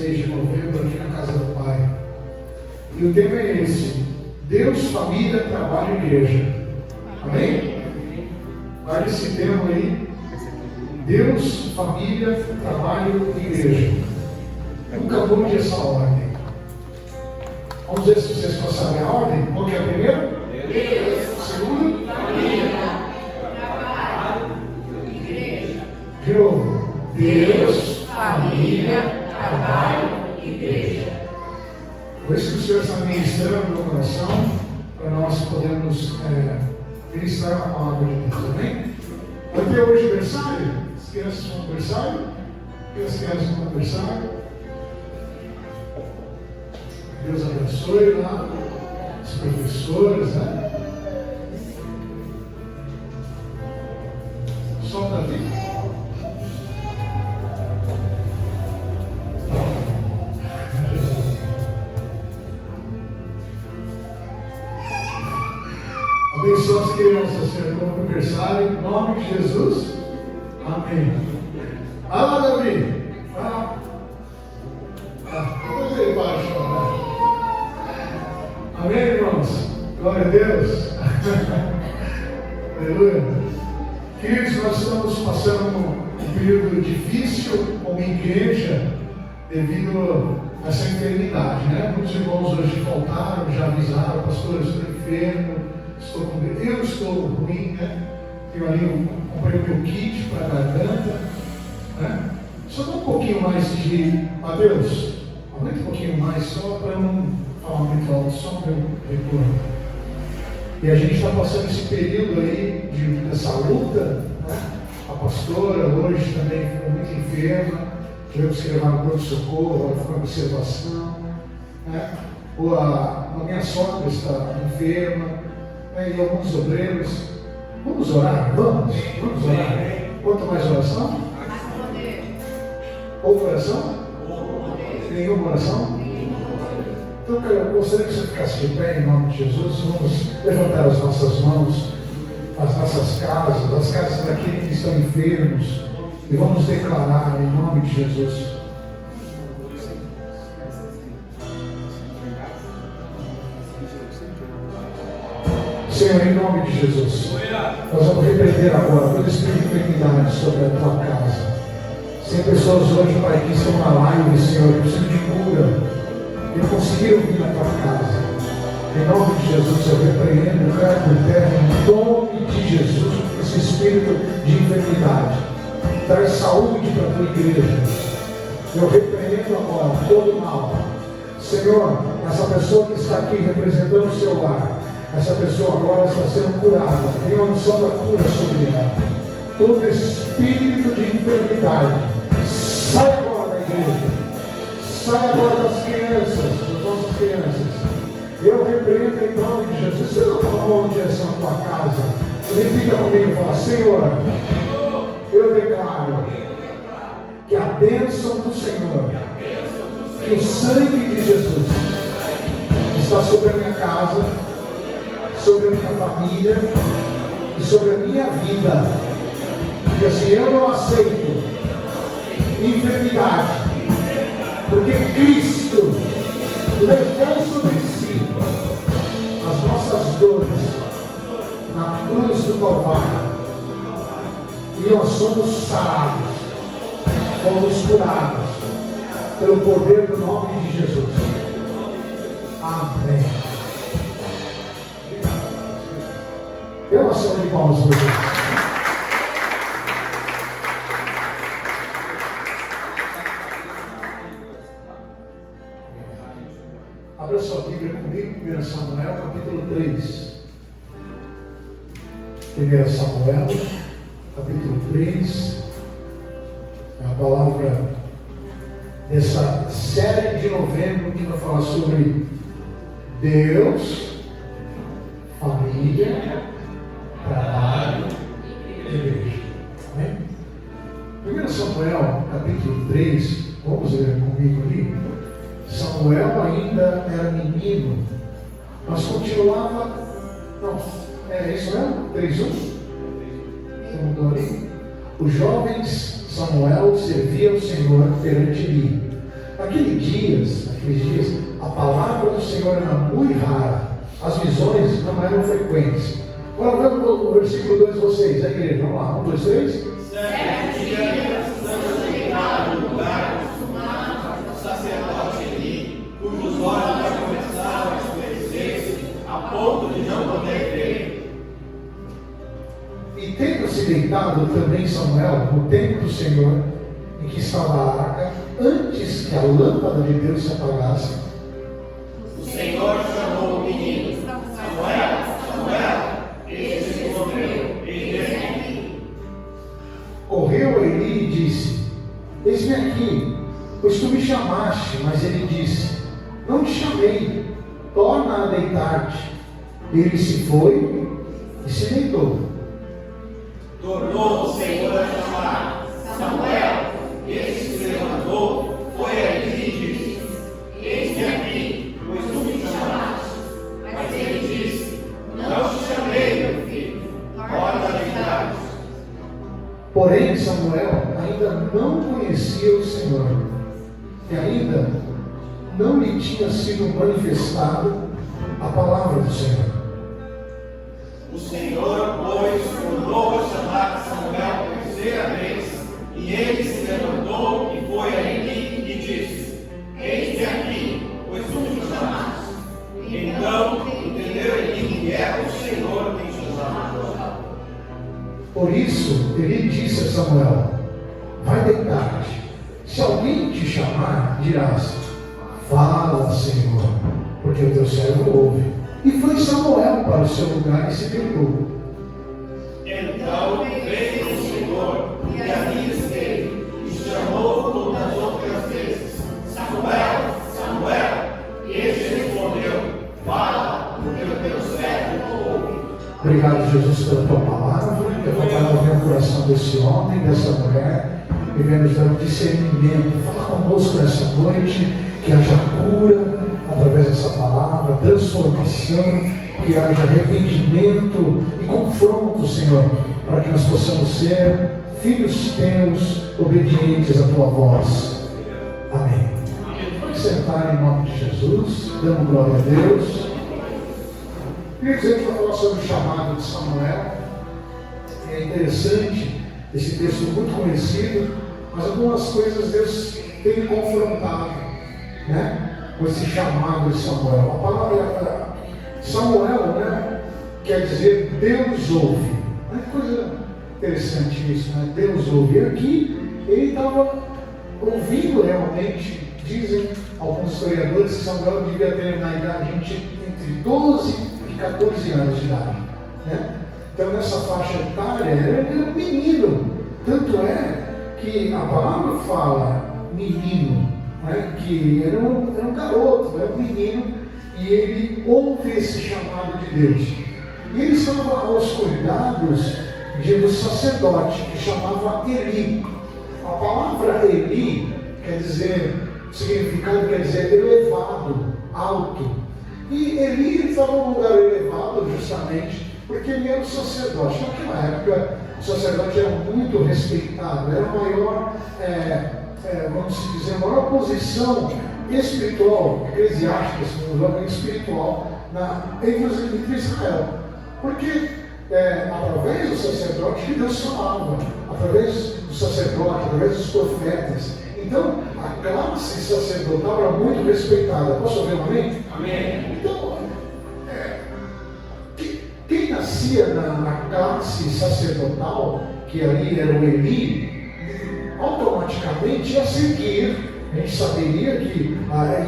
16 de novembro, aqui na casa do Pai. E o tema é esse: Deus, família, trabalho e igreja. Amém? Guarde esse tema aí: Deus, família, trabalho e igreja. Nunca mude essa ordem. Vamos ver se vocês passaram a ordem. Qual que é a primeira? Deus, segunda? família, trabalho e igreja. De novo. Deus, família, trabalho e igreja. Por isso que o Senhor está ministrando no coração, para nós podermos ministrar a palavra de Deus. Amém? Vai ter hoje aniversário? As crianças vão aniversário? As crianças vão aniversário? Deus abençoe lá os professores, né? Solta ali. Abençoa as crianças, Senhor, como aniversário, em nome de Jesus. Amém. Fala, Davi. Fala. Vamos ver embaixo. Amém, irmãos? Glória a Deus. Aleluia. Queridos, nós estamos passando um período difícil como igreja devido a essa enfermidade, né? Muitos irmãos hoje faltaram, já avisaram: pastor, eu estou enfermo, eu estou ruim, né? Eu ali comprei o meu kit para a garganta, né? Só dá um pouquinho mais de... Mateus, aumenta um pouquinho mais, só para não falar muito alto, só para eu retorno. E a gente está passando esse período aí dessa luta, né? A pastora hoje também ficou muito enferma, tivemos que levar no pronto-socorro, ela ficou em observação, né? A minha sogra está enferma, né? E alguns obreiros. Vamos orar? Vamos orar. Quanto mais oração? Outra oração? Nenhuma oração? Então eu gostaria que você ficasse de pé em nome de Jesus. Vamos levantar as nossas mãos, as nossas casas, as casas daqueles que estão enfermos, e vamos declarar em nome de Jesus. Senhor, em nome de Jesus, nós vamos repreender agora toda espírito de enfermidade sobre a tua casa. Tem pessoas hoje, Pai, que estão na live, Senhor, que precisam de cura e não conseguiram vir na tua casa. Em nome de Jesus, eu repreendo, cai por terra, em nome de Jesus, esse espírito de enfermidade. Traz saúde para a tua igreja. Eu repreendo agora todo mal. Senhor, essa pessoa que está aqui representando o seu lar, essa pessoa agora está sendo curada. Tem uma unção da cura sobre ela. Todo espírito de enfermidade, sai agora da igreja. Sai agora das crianças, das nossas crianças. Eu repreendo em nome de Jesus. Você não fala uma direção à tua casa. Repita comigo e fala: Senhor, eu declaro que a bênção do Senhor, que o sangue de Jesus está sobre a minha casa, sobre a minha família e sobre a minha vida. Porque assim, eu não aceito enfermidade, porque Cristo levou sobre si as nossas dores na cruz do Calvário, e nós somos sarados, fomos curados pelo poder do nome de Jesus. Amém. Dê uma salva de palmas para Deus. Abra sua Bíblia comigo, 1 Samuel, capítulo 3. 1 Samuel, capítulo 3. É a palavra dessa série de novembro que vai falar sobre Deus, família, trabalho e igreja. Amém? 1 Samuel, capítulo 3, vamos ler comigo ali. Samuel ainda era menino, mas continuava. Não, é isso mesmo? 3:1? Você mudou ali? Os jovens Samuel servia ao Senhor perante Eli. Naqueles dias, a palavra do Senhor era muito rara. As visões não eram frequentes. Agora vamos no versículo 2 de vocês, a igreja. Vamos lá, 1, 2, 3. 7 dias estamos chegados no lugar acostumado do sacerdote Eli, cujos olhos já começaram a escurecer-se, a ponto de não poder ver. E tendo-se deitado também Samuel no templo do Senhor, em que estava a arca, antes que a lâmpada de Deus se apagasse, O Senhor chamou o menino: Samuel, Samuel. Este respondeu: Eis-me aqui. correu a Eli e disse: Eis-me aqui, pois tu me chamaste. Mas ele disse: Não te chamei, torna a deitar-te. Ele se foi e se deitou. Tornou o Senhor a chamar: Samuel. Este se levantou, foi a Eli e disse: Eis-me aqui, pois tu me chamaste. Mas ele disse: Não te chamei, meu filho, torna a deitar-te. Porém Samuel ainda não conhecia o Senhor, e ainda não lhe tinha sido manifestado a palavra do Senhor. O Senhor, pois, tornou a chamar Samuel por terceira vez, e ele se levantou e foi a Eli e disse: Eis-me aqui, pois tu me chamaste. Então entendeu Eli que era o Senhor quem chamava. Por isso ele disse a Samuel: Vai deitar-te. Se alguém te chamar, dirás: Fala, Senhor, porque o teu servo ouve. E foi Samuel para o seu lugar e se deitou. Então veio o Senhor e ali esteve, e chamou como das outras vezes: Samuel, Samuel. E este respondeu: Fala, porque o teu servo ouve. Obrigado, Jesus, pela tua palavra. Que a tua palavra venha ao coração desse homem, dessa mulher, e venha nos dar um discernimento. Fala conosco nessa noite, que haja cura através dessa palavra, transformação, que haja arrependimento e confronto, Senhor, para que nós possamos ser filhos teus, obedientes à tua voz. Amém. Vamos sentar em nome de Jesus, dando glória a Deus. Queria dizer que vai falar sobre o chamado de Samuel. É interessante, esse texto muito conhecido, mas algumas coisas Deus tem me confrontado, né? Com esse chamado de Samuel. A palavra Samuel, né, quer dizer Deus ouve. É coisa interessante isso, né? Deus ouve. E aqui ele estava ouvindo realmente. Dizem alguns historiadores que Samuel devia ter na idade entre 12 e 14 anos de idade, né? Então nessa faixa etária ele era um menino. Tanto é que a palavra fala menino, né? Que era um garoto, era um menino, e ele ouve esse chamado de Deus. E ele estava aos cuidados do sacerdote, que chamava Eli. A palavra Eli quer dizer, o significado quer dizer elevado, alto. E Eli estava num lugar elevado justamente porque ele era o sacerdote. Naquela época, o sacerdote era muito respeitado, era a maior, vamos dizer, a maior posição espiritual, eclesiástica, espiritual, entre Israel. Porque através do sacerdote que Deus falava, através do sacerdote, através dos profetas. Então, a classe sacerdotal era muito respeitada. Posso ouvir um amém? Amém. Então, quem nascia na classe sacerdotal, que ali era o Eli, automaticamente ia seguir. A gente saberia que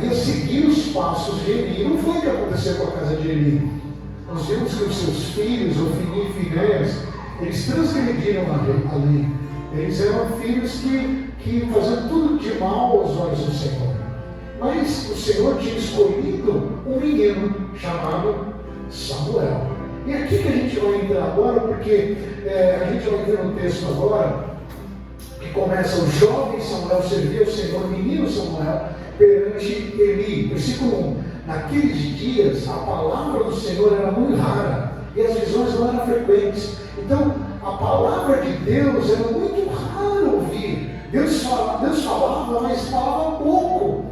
ia seguir os passos de Eli. Não foi o que aconteceu com a casa de Eli. Nós vimos que os seus filhos, Ofni e Finéias, eles transgrediram a lei. Eles eram filhos que faziam tudo de mal aos olhos do Senhor. Mas o Senhor tinha escolhido um menino chamado Samuel. E aqui que a gente vai entrar agora, porque a gente vai ver no texto agora, que começa: o jovem Samuel servia ao Senhor, o menino Samuel, perante Eli. Versículo 1. Naqueles dias, a palavra do Senhor era muito rara, e as visões não eram frequentes. Então, a palavra de Deus era muito raro ouvir. Deus falava, mas falava pouco.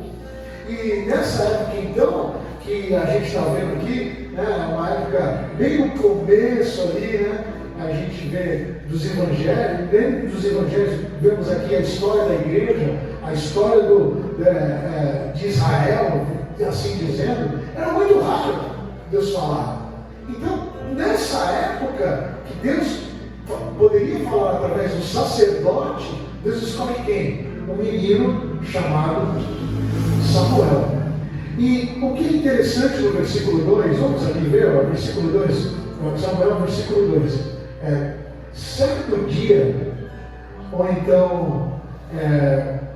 que a gente está vendo aqui, né, uma época bem no começo ali, né, a gente vê dos evangelhos, dentro dos evangelhos vemos aqui a história da igreja, a história de Israel, assim dizendo, era muito raro Deus falar. Então, nessa época que Deus poderia falar através do sacerdote, Deus escolhe quem? Um menino chamado Samuel. E o que é interessante no versículo 2, vamos aqui ver, ó, versículo 2, Samuel, versículo 2. Certo dia, ou então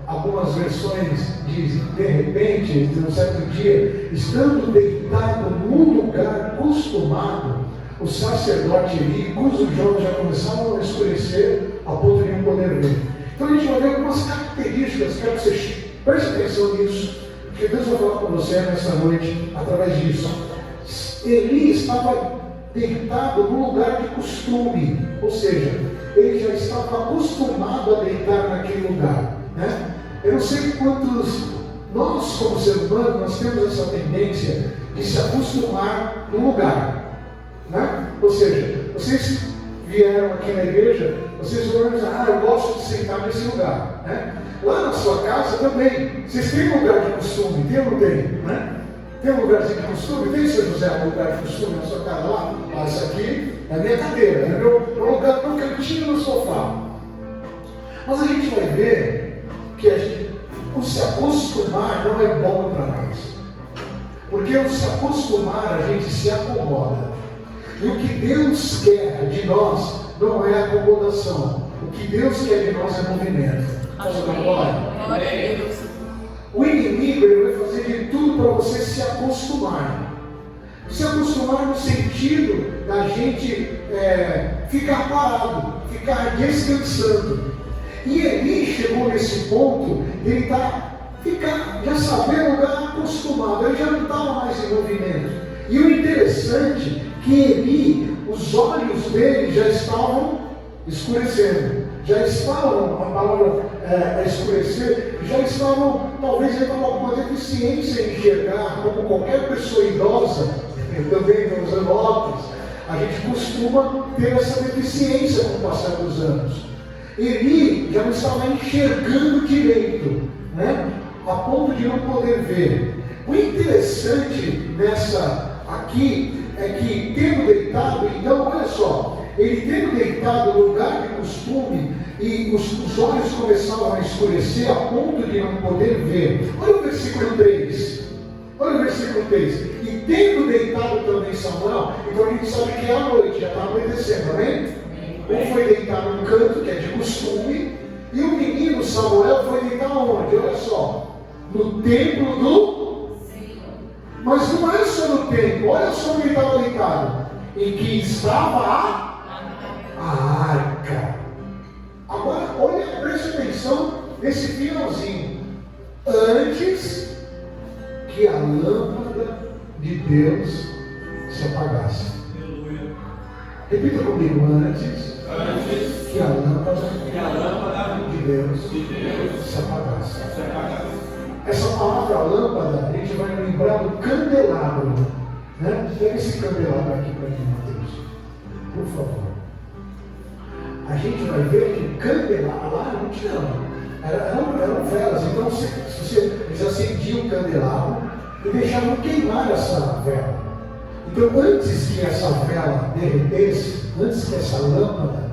algumas versões dizem de repente, um certo dia, estando deitado num lugar costumado, o sacerdote Eli, cujos olhos já começavam a escurecer a ponto de não poder ver. Então a gente vai ver algumas características, quero que você preste atenção nisso, porque Deus vai falar com você nessa noite através disso. Eli estava deitado num lugar de costume, ou seja, ele já estava acostumado a deitar naquele lugar, né? Eu não sei quantos, nós como ser humano, nós temos essa tendência de se acostumar no lugar, né? Ou seja, vocês vieram aqui na igreja, vocês vão dizer, eu gosto de sentar nesse lugar, né? Lá na sua casa também, vocês têm lugar de costume, tem ou não tem, né? Tem um lugarzinho de costume? Tem, Sr. José, um lugar de costume na sua casa lá? Isso aqui é a minha cadeira, é meu lugar, meu cantinho no sofá. Mas a gente vai ver que o se acostumar não é bom para nós. Porque o se acostumar, a gente se acomoda. E o que Deus quer de nós não é acomodação. O que Deus quer de nós é movimento. Posso dar glória? Glória a Deus. O inimigo, ele vai fazer de tudo para você se acostumar. Se acostumar no sentido da gente ficar parado, ficar descansando. E Eli chegou nesse ponto, ele já sabendo lugar acostumado, ele já não estava mais em movimento. E o interessante é que Eli, os olhos dele já estavam escurecendo, já estavam, a palavra escurecer, já estavam, talvez ele estava com uma deficiência em enxergar, como qualquer pessoa idosa, também usando óculos, a gente costuma ter essa deficiência com o passar dos anos. Eli já não estava enxergando direito, né? A ponto de não poder ver. O interessante aqui é que tendo deitado, então olha só, ele tendo deitado no lugar de costume e os olhos começavam a escurecer a ponto de não poder ver. Olha o versículo 3. Olha o versículo 3. E tendo deitado também Samuel, então a gente sabe que é a noite, já está anoitecendo, amém? Um foi deitar num canto, que é de costume, e o menino Samuel foi deitar onde? Olha só, no templo do Senhor. Mas não é só no templo, olha só onde ele estava deitado, em que estava a arca. Agora, olha, preste atenção nesse finalzinho. Antes que a lâmpada de Deus se apagasse. Repita comigo, antes que a lâmpada de Deus se apagasse. Essa palavra lâmpada, a gente vai lembrar do candelabro, né? Pega esse candelabro aqui para mim, Mateus, por favor. A gente vai ver que candelabro lá não tinha, eram velas. Então eles acendiam o candelabro e deixavam queimar essa vela. Então antes que essa vela derretesse, antes que essa lâmpada,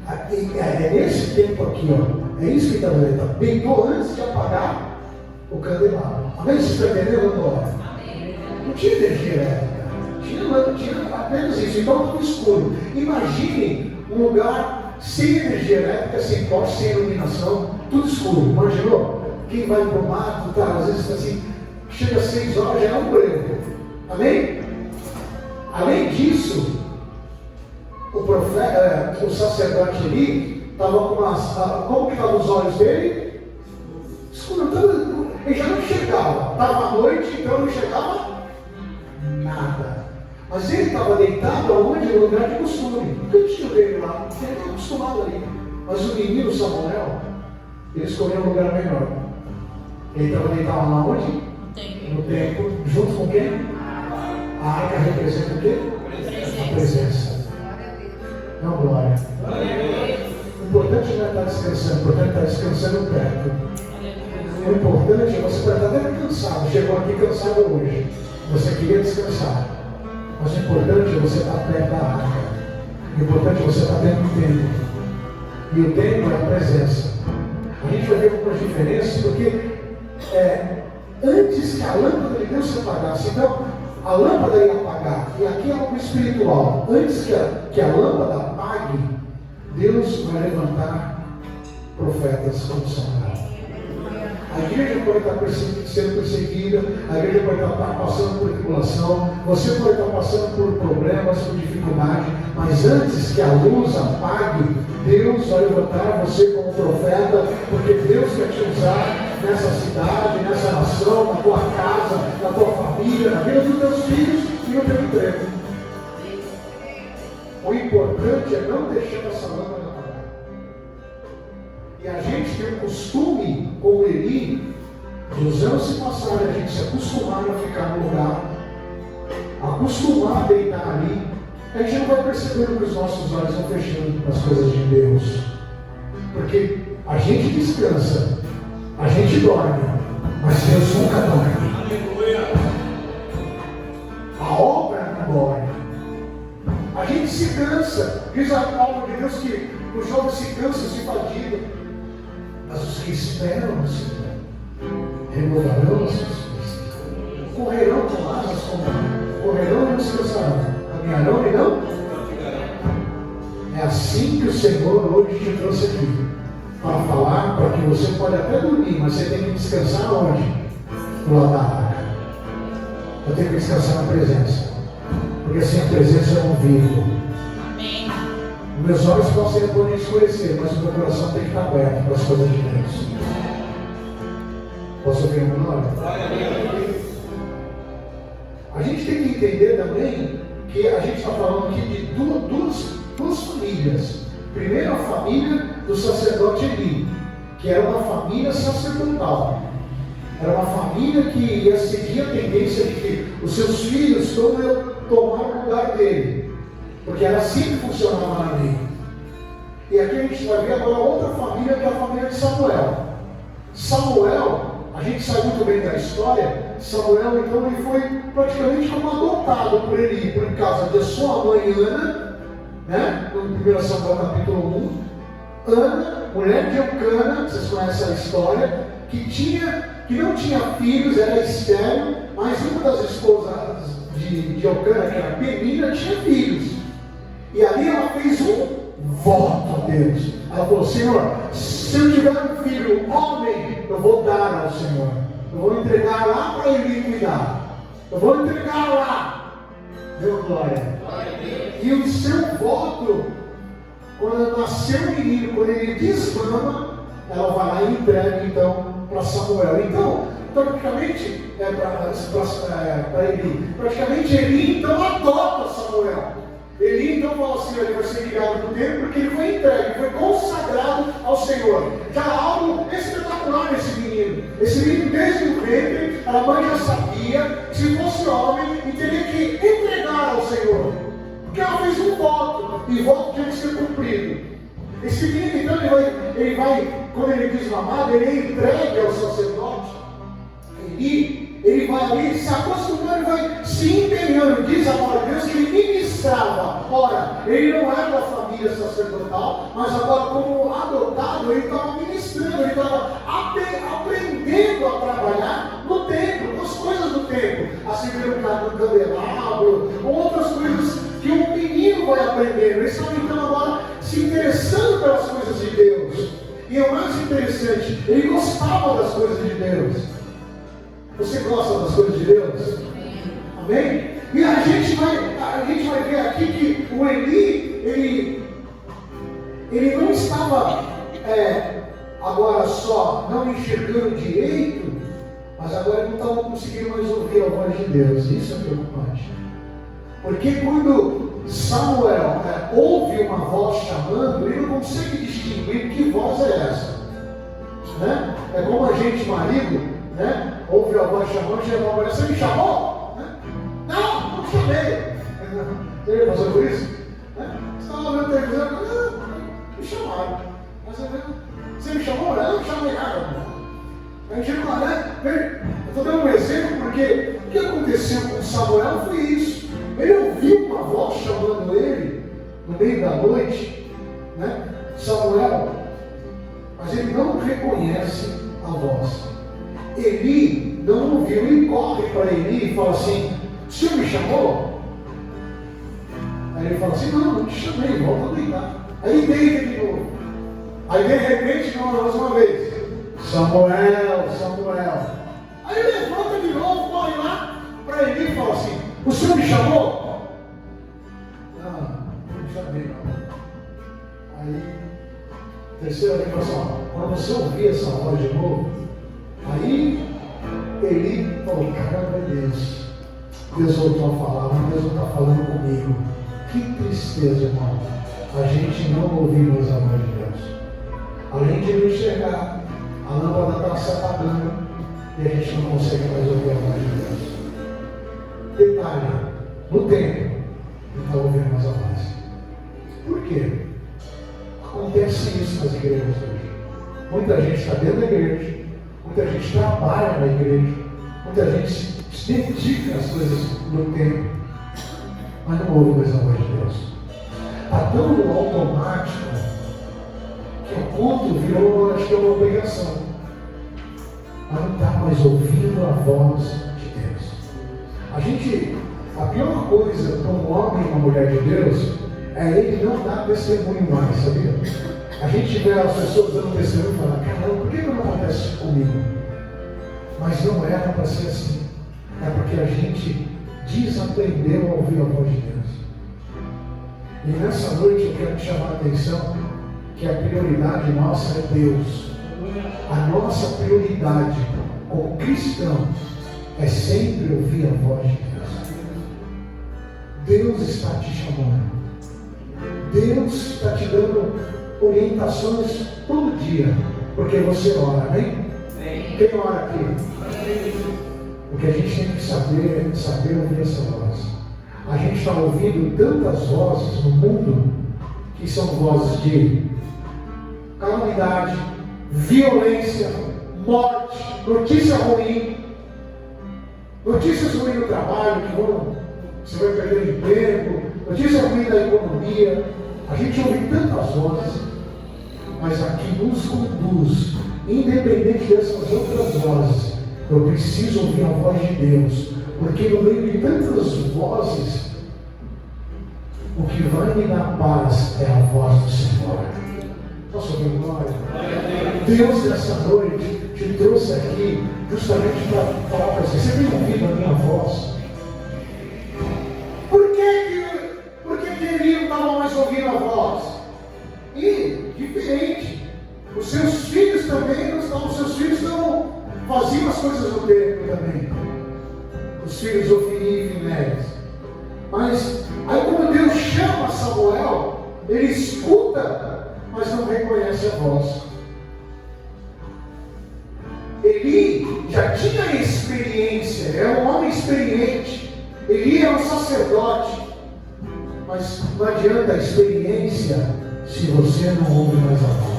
é nesse tempo aqui, ó, é isso que está vendo, deitou antes de apagar o candelabro. Amém? Vocês estão entendendo agora? Não tinha energia elétrica, tinha apenas isso, então tudo escuro. Imagine um lugar sem energia elétrica, sem poste, sem iluminação, tudo escuro. Imaginou? Quem vai para o mato, tá, às vezes assim, chega às 6 horas, já é um breu. Amém? Além disso, o sacerdote ali estava com como que estavam os olhos dele? Escuro. Ele já não enxergava. Estava à noite, então não enxergava nada. Mas ele estava deitado aonde? No lugar de costume. O cantinho dele lá, ele estava acostumado ali. Mas o menino Samuel, ele escolheu um lugar melhor. Ele estava deitado lá onde? No templo. Junto com quem? A arca representa o quê? A presença. Não, glória. O importante não é estar descansando, o importante é estar descansando perto. O importante é você estar até cansado. Chegou aqui cansado hoje. Você queria descansar. Mas o importante é você estar perto da arca. O importante é você estar dentro do templo. E o templo é a presença. A gente vai ver algumas diferenças, porque antes que a lâmpada de Deus se apagasse, então a lâmpada ia apagar. E aqui é algo espiritual. Antes que a lâmpada apague, Deus vai levantar profetas como Samuel. A igreja pode estar sendo perseguida, a igreja pode estar passando por tribulação, você pode estar passando por problemas, por dificuldade, mas antes que a luz apague, Deus vai levantar você como profeta, porque Deus quer te usar nessa cidade, nessa nação, na tua casa, na tua família, na vida dos teus filhos e no teu emprego. O importante é não deixar essa lâmpada apagar. E a gente tem um costume, como Eli, de os anos se passarem, a gente se acostumar a ficar no lugar, acostumar a deitar ali, a gente não vai percebendo que os nossos olhos vão fechando as coisas de Deus. Porque a gente descansa, a gente dorme, mas Deus nunca dorme. A obra não dorme. A gente se cansa. Diz a palavra de Deus que os jovens se cansam, se fadigam. Mas os que esperam no Senhor renovarão as suas forças. Correrão com asas como correrão e não se cansarão. Caminharão e não? É assim que o Senhor hoje te trouxe aqui. Para falar, para que você pode até dormir, mas você tem que descansar onde? Do lado da arca. Eu tenho que descansar na presença. Porque sem a presença eu não vivo. Amém. Meus olhos podem escurecer, mas o meu coração tem que estar aberto para as coisas de Deus. Posso ouvir uma glória? A gente tem que entender também que a gente está falando aqui de duas famílias. Primeiro, a família do sacerdote Eli, que era uma família sacerdotal. Era uma família que ia seguir a tendência de que os seus filhos todos iam tomar o lugar dele, porque era assim que funcionava na lei. E aqui a gente vai ver agora outra família, que é a família de Samuel. Samuel, a gente sabe muito bem da história. Samuel, então, ele foi praticamente como adotado por Eli, por causa da sua mãe Ana, né? No 1 Samuel capítulo 1. Ana, mulher de Eucana, vocês conhecem a história, que não tinha filhos, era estéril, mas uma das esposas de Eucana, que era Penina, tinha filhos. E ali ela fez um voto a Deus. Ela falou: Senhor, se eu tiver um filho homem, eu vou dar ao Senhor. Eu vou entregar lá para ele cuidar. Eu vou entregar lá. Deu glória. E o seu voto, quando nasceu o menino, quando ele desmama, ela vai lá e entrega então para Samuel. Então, praticamente, para Eli. Praticamente Eli então adota Samuel. Eli então fala assim: ele vai ser ligado no templo porque ele foi entregue, foi consagrado ao Senhor. Já há algo espetacular nesse menino. Esse menino, desde o ventre, a mãe já sabia, se fosse homem, e teria que entregar ao Senhor. Porque ela fez um voto, e o voto tinha que ser cumprido. Esse menino então, ele vai, quando ele é desmamado, ele é entregue ao sacerdote. E ele vai ali se acostumando, ele vai se empenhando. Diz a palavra de Deus que ele ministrava. Ora, ele não era da família sacerdotal, mas agora, como adotado, ele estava ministrando, ele estava aprendendo a trabalhar no templo, nas coisas do templo, a servir um candelabro, outras coisas que um menino vai aprendendo. Ele estava então agora se interessando pelas coisas de Deus. E o mais interessante, ele gostava das coisas de Deus. Você gosta das coisas de Deus? Amém? E a gente vai ver aqui que o Eli, ele não estava agora só não enxergando direito, mas agora ele não estava conseguindo mais ouvir a voz de Deus. Isso é preocupante. Porque quando Samuel ouve uma voz chamando, ele não consegue distinguir que voz é essa. Né? É como a gente, marido, né? Ouve a voz chamando, chega a mulher: você me chamou? Né? Não não chamei. Você já passou por isso? Você estava vendo televisão, me chamaram. Você me chamou? Eu não chamei nada. A gente não, né? Eu estou dando um exemplo porque o que aconteceu com Samuel foi isso. Ele ouviu uma voz chamando ele no meio da noite, né? Samuel, mas ele não reconhece a voz. Eli não ouviu, ele corre para Eli e fala assim: o senhor me chamou? Aí ele fala assim: não te chamei, volta a deitar. Aí ele deita de novo. Aí de repente, mais uma vez: Samuel. Aí ele levanta de novo, corre lá para Eli e fala assim: o senhor me chamou? Não chamei não. Aí, terceira vez, pessoal, quando você ouvir essa voz de novo, aí Eli falou: caramba, Deus voltou a falar, mas Deus não está falando comigo. Que tristeza, irmão, a gente não ouvir mais a voz de Deus. Além de não enxergar, a lâmpada está se apagando e a gente não consegue mais ouvir a voz de Deus. Detalhe, no tempo, não está ouvindo mais a voz. Por quê? Acontece isso nas igrejas hoje. Muita gente está dentro da igreja, muita gente trabalha na igreja, muita gente se dedica às coisas do tempo, mas não ouve mais a voz de Deus. Está tão automático que o culto virou, acho que é uma obrigação, mas não está mais ouvindo a voz de Deus. A pior coisa para um homem e uma mulher de Deus é ele não dar testemunho mais, sabia? A gente vê as pessoas dando testemunho e fala: caramba, por que não acontece isso comigo? Mas não era para ser assim. É porque a gente desaprendeu a ouvir a voz de Deus. E nessa noite eu quero te chamar a atenção que a prioridade nossa é Deus. A nossa prioridade como cristão é sempre ouvir a voz de Deus. Deus está te chamando. Deus está te dando orientações todo dia, porque você ora, amém? Quem ora aqui? Porque a gente tem que saber ouvir essa voz. A gente está ouvindo tantas vozes no mundo que são vozes de calamidade, violência, morte, notícia ruim, notícias ruins no trabalho, que você vai perder o emprego, notícia ruim da economia. A gente ouve tantas vozes, mas a que nos conduz, independente dessas outras vozes, eu preciso ouvir a voz de Deus, porque no meio de tantas vozes, o que vai me dar paz é a voz do Senhor. Posso ouvir glória? Deus nessa noite te trouxe aqui justamente para falar para você: você tem ouvido a minha voz? Por que ele não estava mais ouvindo a voz? E, diferente, os seus filhos também não estavam, faziam as coisas no tempo também. Os filhos Ofni e Finéias. Mas, aí quando Deus chama Samuel, ele escuta, mas não reconhece a voz. Eli já tinha experiência, era um homem experiente. Eli era um sacerdote. Mas não adianta a experiência se você não ouve mais a voz.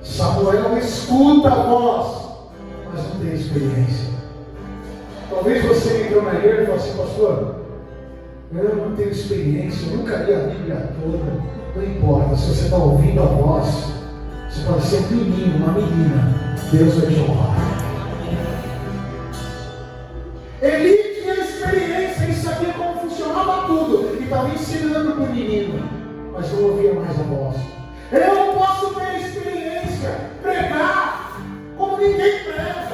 Samuel escuta a voz, mas não tem experiência. Talvez você entrou na igreja e falou assim: pastor, eu não tenho experiência, eu nunca li a Bíblia toda. Não importa, se você está ouvindo a voz, você pode ser um menino, uma menina, Deus vai te honrar. Eli tinha experiência, ele sabia como funcionava tudo, e estava ensinando para o menino, mas não ouvia mais a voz. Eu não posso ter experiência, pregar como ninguém prega.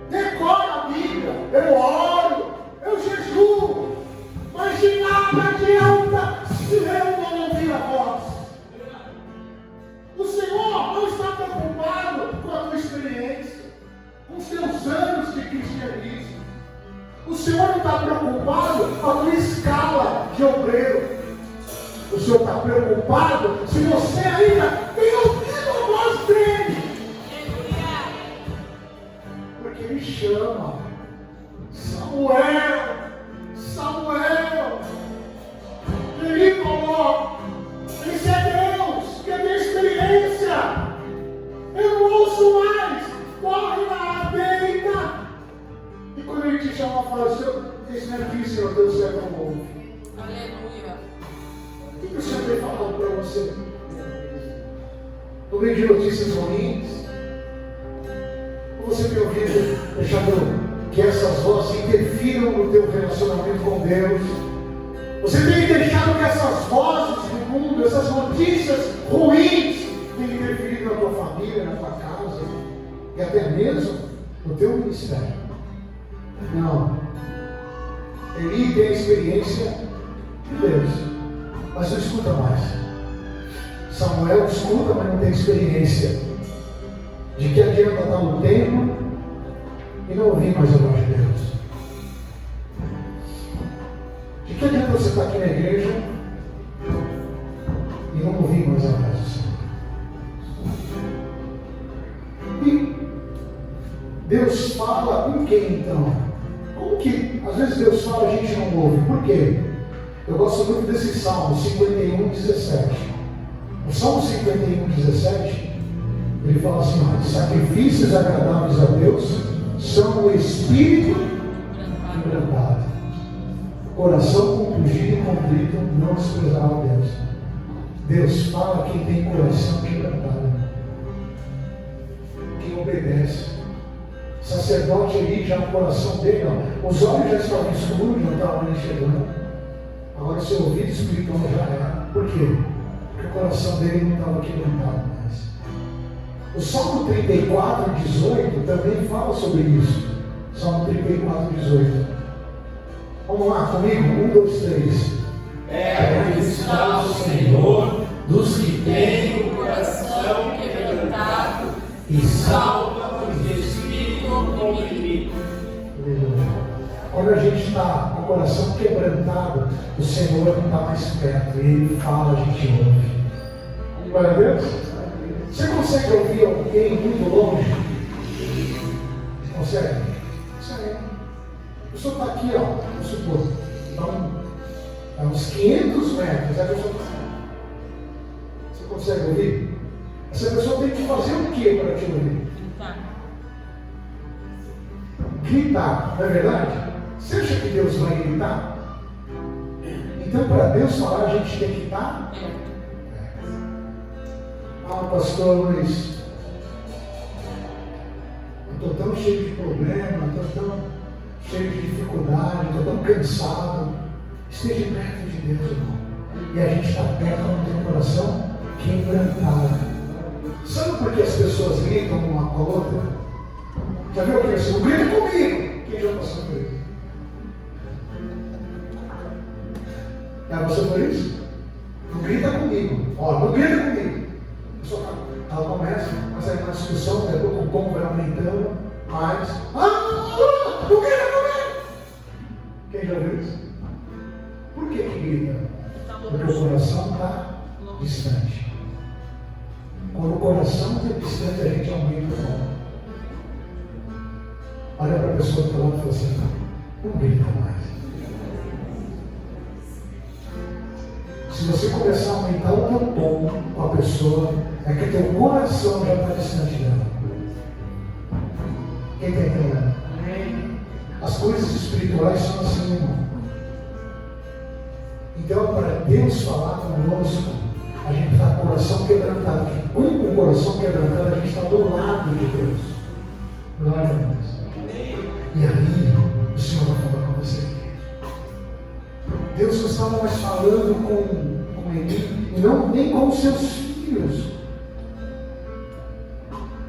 Decoro a Bíblia, eu oro, eu jejuo, mas de nada adianta se eu não ouvir a voz. O Senhor não está preocupado com a tua experiência, com os teus anos de cristianismo. O Senhor não está preocupado com a tua escala de obreiro. O Senhor está preocupado se você ainda tem ouvido a voz dele. Porque Ele chama. Samuel. Ele falou, esse é Deus, que tem experiência. Eu não ouço mais. Corre lá, deita. E quando ele te chama, fala, esse não é aqui, Senhor, Deus é como ouve. Aleluia. O que o Senhor tem falado para você? No meio de notícias ruins, ou você tem ouvido, deixando que essas vozes interfiram no teu relacionamento com Deus? Você tem deixado que essas vozes do mundo, essas notícias ruins, tenham interferido na tua família, na tua casa, e até mesmo no teu ministério? Não. Ele tem a experiência de Deus, mas não escuta mais. Samuel escuta, mas não tem experiência. De que adianta estar no templo e não ouvir mais a voz de Deus? De que adianta você estar aqui na igreja e não ouvir mais a voz do Senhor? E Deus fala com quem então? Como que às vezes Deus fala e a gente não ouve? Por quê? Eu gosto muito desse Salmo 51, 17. O Salmo 51, 17, ele fala assim: sacrifícios agradáveis a Deus são o espírito quebrantado, coração compungido e contrito não desprezará a Deus. Deus fala quem tem coração quebrantado, quem obedece. Sacerdote ali, já no coração dele, ó, os olhos já estavam escuros, não estavam enxergando. Agora o seu ouvido espiritual já era. Por quê? Porque o coração dele não estava quebrantado mais. O Salmo 34, 18 também fala sobre isso. Salmo 34, 18. Vamos lá comigo? 1, 2, 3. Perto está o Senhor dos que têm o coração quebrantado e salva os de espírito oprimido. Quando a gente está com o coração quebrantado, o Senhor não está mais perto. Ele fala, a gente ouve. Glória a Deus. Você consegue ouvir alguém muito longe? Consegue? Consegue. A pessoa está aqui, ó, vamos supor, a uns 500 metros. A pessoa está. Você consegue ouvir? Essa pessoa tem que fazer o que para te ouvir? Gritar, não é verdade? Você acha que Deus vai gritar? Então, para Deus falar, a gente tem que estar. Pastor Luiz, eu estou tão cheio de problema, estou tão cheio de dificuldade, estou tão cansado. Esteja perto de Deus, irmão. E a gente está perto do teu coração quebrantado. Sabe por que as pessoas gritam uma com a outra? Já viu o que é isso? Grita comigo! Quem já passou por isso? Já passou por isso? Não grita comigo. Ó, não grita comigo. Ela começa, mas aí uma discussão, depois o tom vai aumentando, mais. Não grita comigo! Quem já viu isso? Por que grita? Porque o coração está distante. Quando o coração está distante, a gente aumenta o tom. Olha para a pessoa que está lá e fala assim: não grita mais. Se você começar a aumentar o teu tom com a pessoa, é que teu coração já está distante dela. Quem está entendendo? As coisas espirituais são assim, irmão. Então, para Deus falar conosco, a gente está com o coração quebrantado. Com o coração quebrantado, a gente está do lado de Deus. Glória a Deus. E aí, o Senhor vai falar com você. Deus não estava mais falando com ele, e não nem com os seus filhos.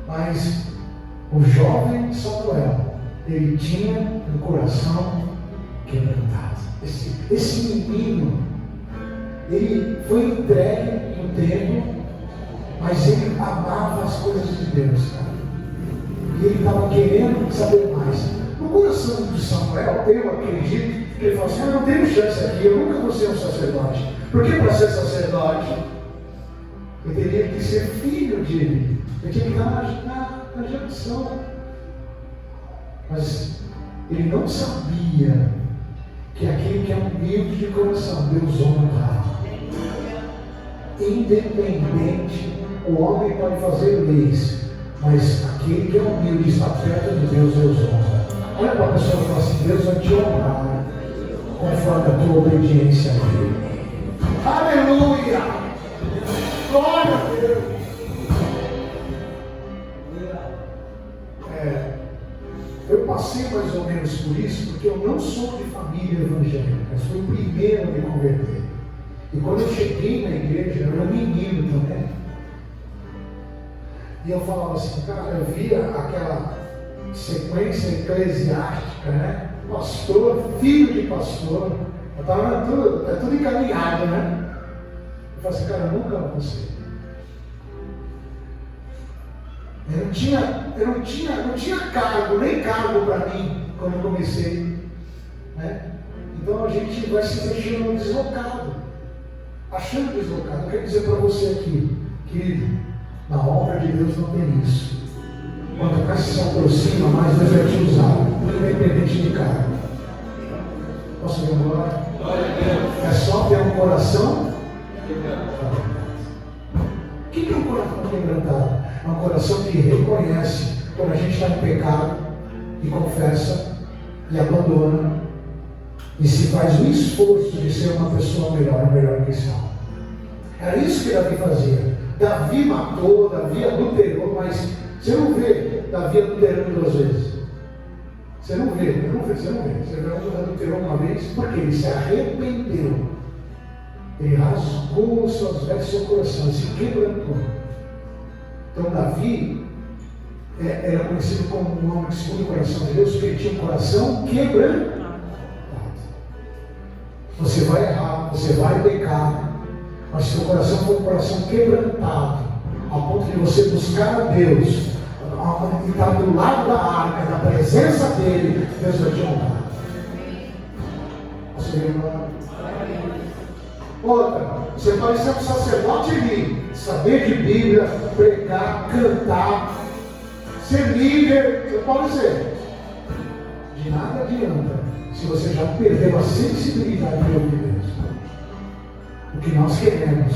Mas o jovem Samuel, ele tinha um coração quebrantado. Esse menino, ele foi entregue no templo, mas ele amava as coisas de Deus, cara. E ele estava querendo saber mais. No coração de Samuel, eu acredito que ele falou assim: eu não tenho chance aqui, eu nunca vou ser um sacerdote. Porque para ser sacerdote, eu teria que ser filho dele. Eu tinha que estar na geração. Mas Ele não sabia que aquele que é humilde de coração, Deus honra. Independente, o homem pode fazer leis, mas aquele que é humilde está perto de Deus, Deus honra. Olha para a pessoa e fala assim: Deus vai te honrar conforme a tua obediência a Ele. Aleluia! Glória a Deus! Eu passei mais ou menos por isso, porque eu não sou de família evangélica, eu fui o primeiro a me converter. E quando eu cheguei na igreja, eu era menino também. E eu falava assim, cara, eu via aquela sequência eclesiástica, né? Pastor, filho de pastor, eu estava tudo encaminhado, né? Eu falei assim, cara, eu nunca vou ser. Eu não tinha cargo, nem cargo para mim, quando eu comecei, né? Então a gente vai se deixando deslocado, achando deslocado. Eu quero dizer para você aqui, querido, na obra de Deus não tem isso. Quanto mais se aproxima, mais Deus vai te usar, independente de cargo. Posso ir embora? É só ter um coração quebrantado. O que é um coração quebrantado? É um coração que reconhece quando a gente está em pecado e confessa e abandona e se faz o esforço de ser uma pessoa melhor cristã. Era isso que Davi fazia. Davi matou, Davi adulterou, mas você não vê Davi adulterando 2 vezes. Você não vê. Você vê adulterou uma vez porque ele se arrependeu. Ele rasgou suas vestes, seu coração, se quebrantou. Então Davi era conhecido como um homem segundo o coração de Deus, porque ele tinha um coração quebrantado. Você vai errar, você vai pecar, mas se seu coração for um coração quebrantado, a ponto de você buscar a Deus, e estar do lado da arca, na presença dele, Deus vai te honrar. Você vai embora. Outra, você pode ser um sacerdote ali, saber de Bíblia, pregar, cantar, ser líder, você pode ser. De nada adianta se você já perdeu a sensibilidade de ouvir Deus. O que nós queremos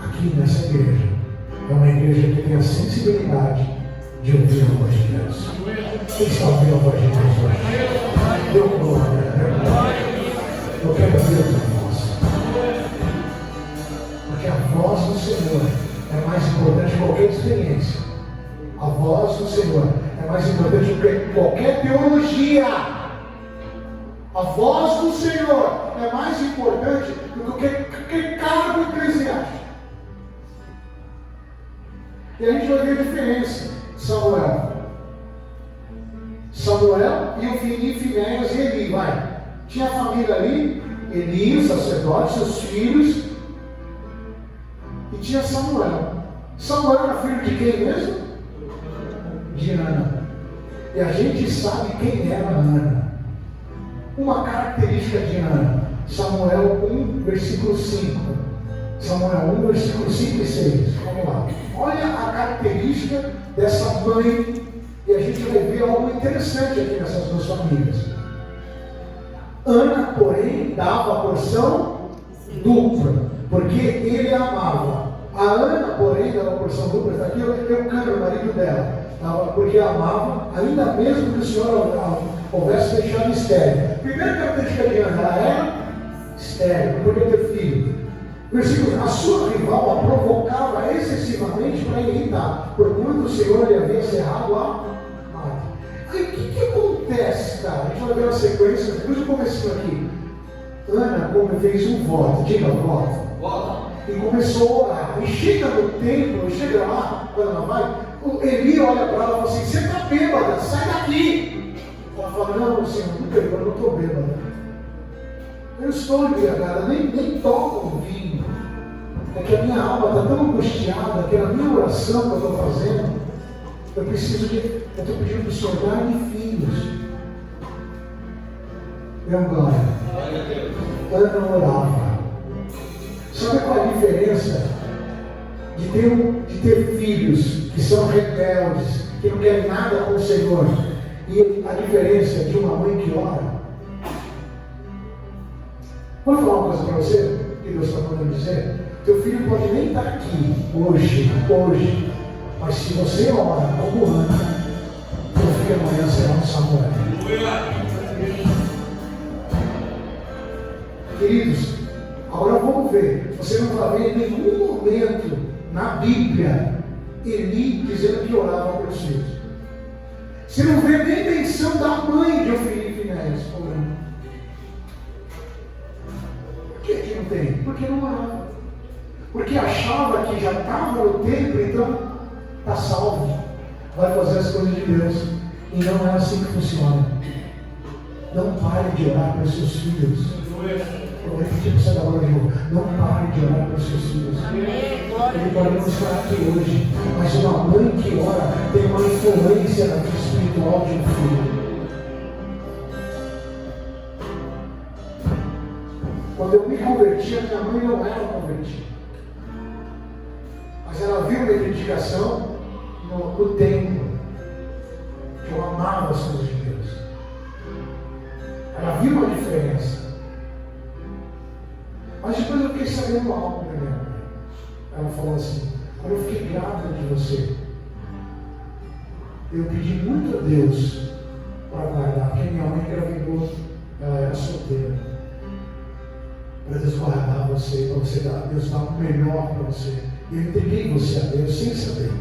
aqui nessa igreja é uma igreja que tem a sensibilidade de ouvir a voz de Deus. Quem está ouvindo a voz de Deus hoje? Deu glória, eu quero ouvir a voz. Porque a voz do Senhor é mais importante que qualquer experiência. A voz do Senhor é mais importante do que qualquer teologia. A voz do Senhor é mais importante do que qualquer cargo eclesiástico. E a gente vai ver a diferença. Samuel e o filhinho Finéias e Eli, vai. Tinha a família ali, Eli, o sacerdote, seus filhos, e tinha Samuel. Samuel era filho de quem mesmo? De Ana. E a gente sabe quem era Ana. Uma característica de Ana, Samuel 1, versículo 5. Samuel 1, versículo 5 e 6. Vamos lá. Olha a característica dessa mãe, e a gente vai ver algo interessante aqui nessas 2 famílias. Ana, porém, dava a porção dupla, porque ele a amava. A Ana, porém, dava a porção dupla, está aqui, eu canto o marido dela, porque a amava, ainda mesmo que o Senhor houvesse deixado estéril. Primeira característica de Ana, ela era estéril, não podia ter filho. Versículo, a sua rival a provocava excessivamente para irritar, porquanto o Senhor lhe havia cerrado a mãe. Aí o que acontece, cara? A gente vai ver uma sequência, depois eu comecei aqui. Ana, como fez um voto, diga voto, e começou a orar. E chega no templo, chega lá, quando ela vai, o Eli olha para ela e fala assim: você está bêbada, sai daqui. Ela fala: não, Senhor, eu não estou bêbada. Eu estou embriagada, nem toco o vinho. É que a minha alma está tão angustiada que a minha oração que eu estou fazendo, eu estou pedindo para o Senhor dar-me filhos. Meu glória. Ana orava. Sabe qual é a diferença de ter filhos que são rebeldes, que não querem nada com o Senhor, E a diferença de uma mãe que ora. Vou falar uma coisa para você, que Deus está mandando dizer. Teu filho pode nem estar aqui hoje, mas se você ora como Ana, teu filho amanhã será um Samuel. Queridos, agora vamos ver. Você não vai ver em nenhum momento na Bíblia Eli dizendo que orava pelos filhos. Você não vê nem menção da mãe de Ofni e Finéias orando. Por que não tem? Porque não orava. Porque achava que já estava no templo, então está salvo. Vai fazer as coisas de Deus. E não é assim que funciona. Não pare de orar pelos seus filhos. Eu vou repetir para você agora de novo. Não pare de orar pelos seus filhos. Ele pode não estar aqui hoje, mas uma mãe que ora tem uma influência na vida espiritual de um filho. Quando eu me converti, a minha mãe não era convertida, mas ela viu minha dedicação no templo, que eu amava as coisas de Deus. Ela viu uma diferença. Mas depois eu fiquei sabendo algo da minha mãe. Ela falou assim: quando eu fiquei grávida de você, eu pedi muito a Deus para guardar, porque minha mãe engravidou, ela era solteira. Para Deus guardar você, para você dar, Deus dar o melhor para você. E eu entreguei você a Deus sem saber.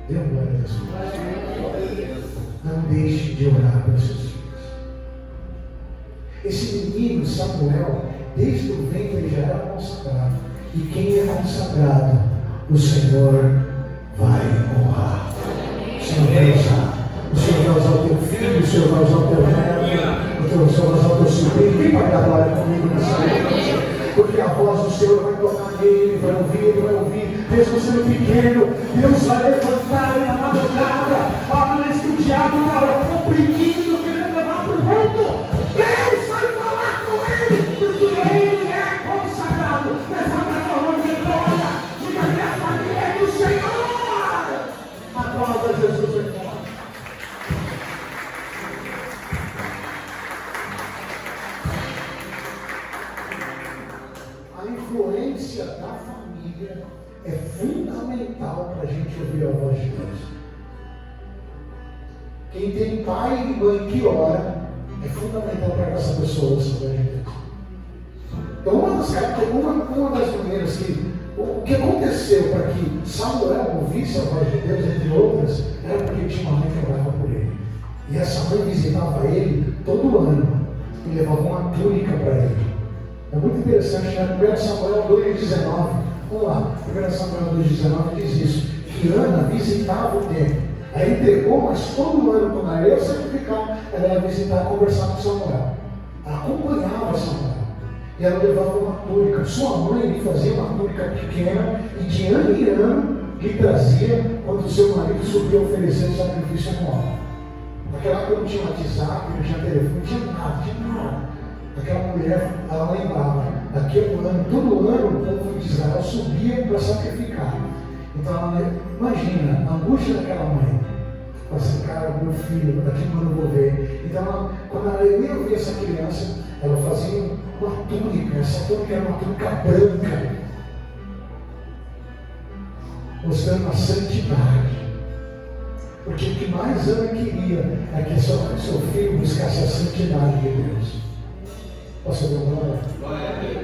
Dê glória a Deus. Não deixe de orar pelos seus filhos. Esse menino, Samuel, desde o ventre ele já era consagrado. E quem é consagrado, o Senhor vai honrar. O Senhor vai usar. O Senhor vai usar o teu filho, o Senhor vai usar o teu neto, o Senhor vai usar o teu sobrinho. Quem vai dar glória comigo nessa noite? Porque a voz do Senhor vai tocar nele, ele vai ouvir. Mesmo sendo pequeno, Deus vai levantar ele na madrugada. Para que o diabo está oprimindo, querendo levar para o mundo. Deus vai falar com ele, porque ele é consagrado. Levanta a mão de glória, diga que a família é do Senhor. Aplauda Jesus em nós. A influência da família é fundamental para a gente ouvir a voz de Deus. Quem tem pai e mãe que ora, é fundamental para que essa pessoa ouça a voz de Deus. Então, uma das maneiras o que aconteceu para que Samuel ouvisse a voz de Deus, entre outras, era porque tinha uma mãe que orava por ele. E essa mãe visitava ele todo ano e levava uma túnica para ele. É muito interessante, né? 1 Samuel 2,19. Vamos lá, 1 Samuel 2,19 diz isso: que Ana visitava o templo. Aí entregou, mas todo ano, quando ela ia sacrificar, ela ia visitar, conversar com Samuel. Ela acompanhava Samuel. E ela levava uma túnica. Sua mãe lhe fazia uma túnica pequena e de ano em ano lhe trazia quando o seu marido subia oferecer o sacrifício anual. Naquela época não tinha WhatsApp, não tinha telefone, não tinha nada. Aquela mulher, ela lembrava, daqui a um ano, todo ano o povo de Israel subia para sacrificar. Então ela, imagina a angústia daquela mãe. Ela assim, cara, meu filho, daqui a um ano eu vou ver. Então ela, quando ela ia ver essa criança, ela fazia uma túnica. Essa túnica era uma túnica branca, mostrando a santidade. Porque o que mais Ana queria é que seu filho buscasse a santidade de Deus. Posso ver agora?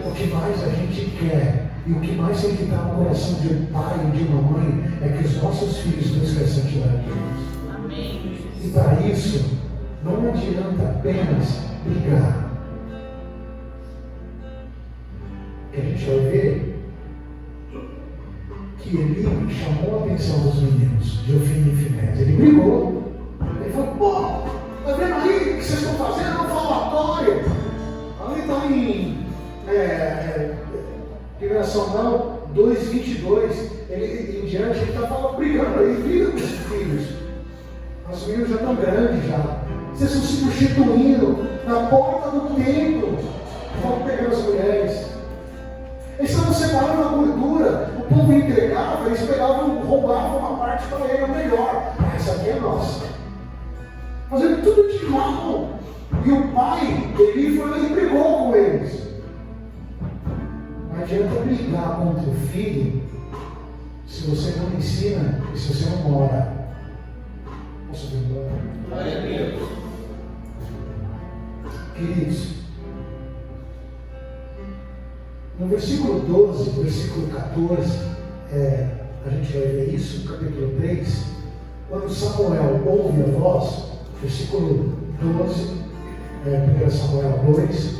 O que mais a gente quer e o que mais tem que estar no coração de um pai e de uma mãe é que os nossos filhos busquem a santidade de Deus. Amém. E para isso, não adianta apenas brigar. Que a gente vai ver que Eli chamou a atenção dos meninos de Ofni e Finéias. Ele brigou. Ele falou: pô, tá vendo aí o que vocês estão fazendo? É um falatório. Ali está em 1 Samuel 2,22, em diante, ele está falando, brigando aí, briga com os filhos. Os meninos já estão grandes já. Vocês estão se prostituindo na porta do templo. Estão pegando as mulheres. Eles estavam separando a gordura. O povo entregava, eles pegavam, roubavam uma parte para ele, a melhor. Essa aqui é nossa. fazendo tudo de mal. E o pai, ele foi lá e brigou com eles. Não adianta brigar contra o filho se você não ensina e se você não ora. Posso ver agora? Glória a Deus. Queridos, no versículo 12, versículo 14, a gente vai ver isso, no capítulo 3, quando Samuel ouve a voz, versículo 12, 1 Samuel 2,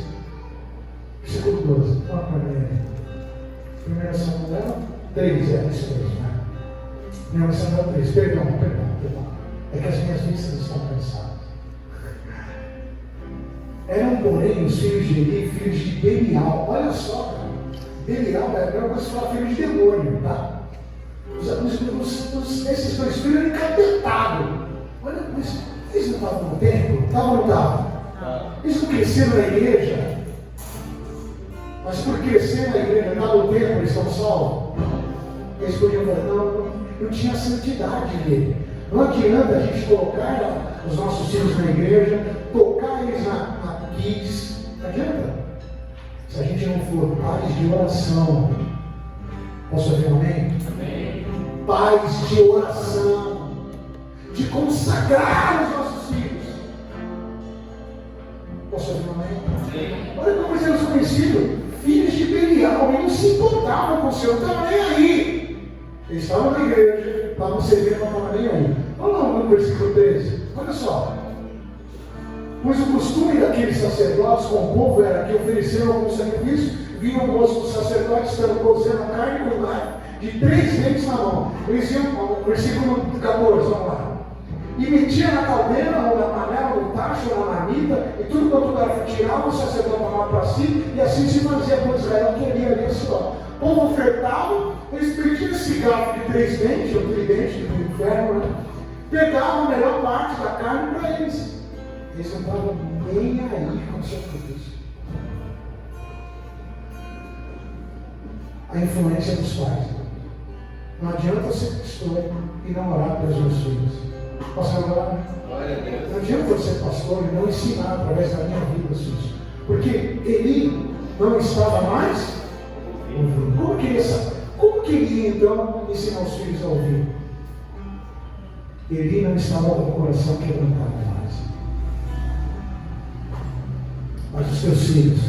versículo 12, olha para mim, 1 Samuel 3, isso mesmo, né? 1 Samuel 3, perdão, é que as minhas vistas estão cansadas. Eram, porém, os filhos de Eli, filhos de Belial. Olha só, cara. Belial é uma coisa que fala filho de demônio, tá? Esses dois filhos eram encapetados. Olha, mas eles não estavam no templo? Estavam ou não estavam? Eles não cresceram na igreja? Mas por crescer na igreja, estar no templo, eles estão salvos? Eles podiam falar, não tinha santidade nele. Não adianta a gente colocar os nossos filhos na igreja, tocar eles na kids, não adianta. Se a gente não for pais de oração, posso ouvir um amém? Amém? Pais de oração, de consagrar os nossos filhos. Posso ouvir um amém? Amém? Olha como eles eram conhecidos, filhos de Belial, eles não se importavam com o Senhor, não estavam nem aí. Eles estavam na igreja, estavam servindo, não estavam nem aí. Olha lá no versículo 13, olha só. Pois o costume daqueles sacerdotes com o povo era que ofereceram algum sacrifício, vinham o moço dos sacerdotes estando cozendo a carne com naipe de 3 dentes na mão. Eles iam, versículo 14, vamos lá. E metia na caldeira, ou na panela, no tacho, ou na marmita, e tudo quanto era tirava, o sacerdote tomava para si, e assim se fazia por Israel, que ele ali esse ó. O povo ofertava, eles pediam esse garfo de 3 dentes, ou tridente do inferno, né? Pegavam a melhor parte da carne para eles. Eles não estavam nem aí com o sacrifício. A influência dos pais. Não adianta ser pastor e não orar pelos meus filhos. Posso orar? Não adianta ser pastor e não ensinar através da minha vida os filhos. Porque ele não estava mais ouvindo. Como que ele ia então ensinar os filhos a ouvir? Ele não estava com o coração quebrantado mais. Mas os teus filhos,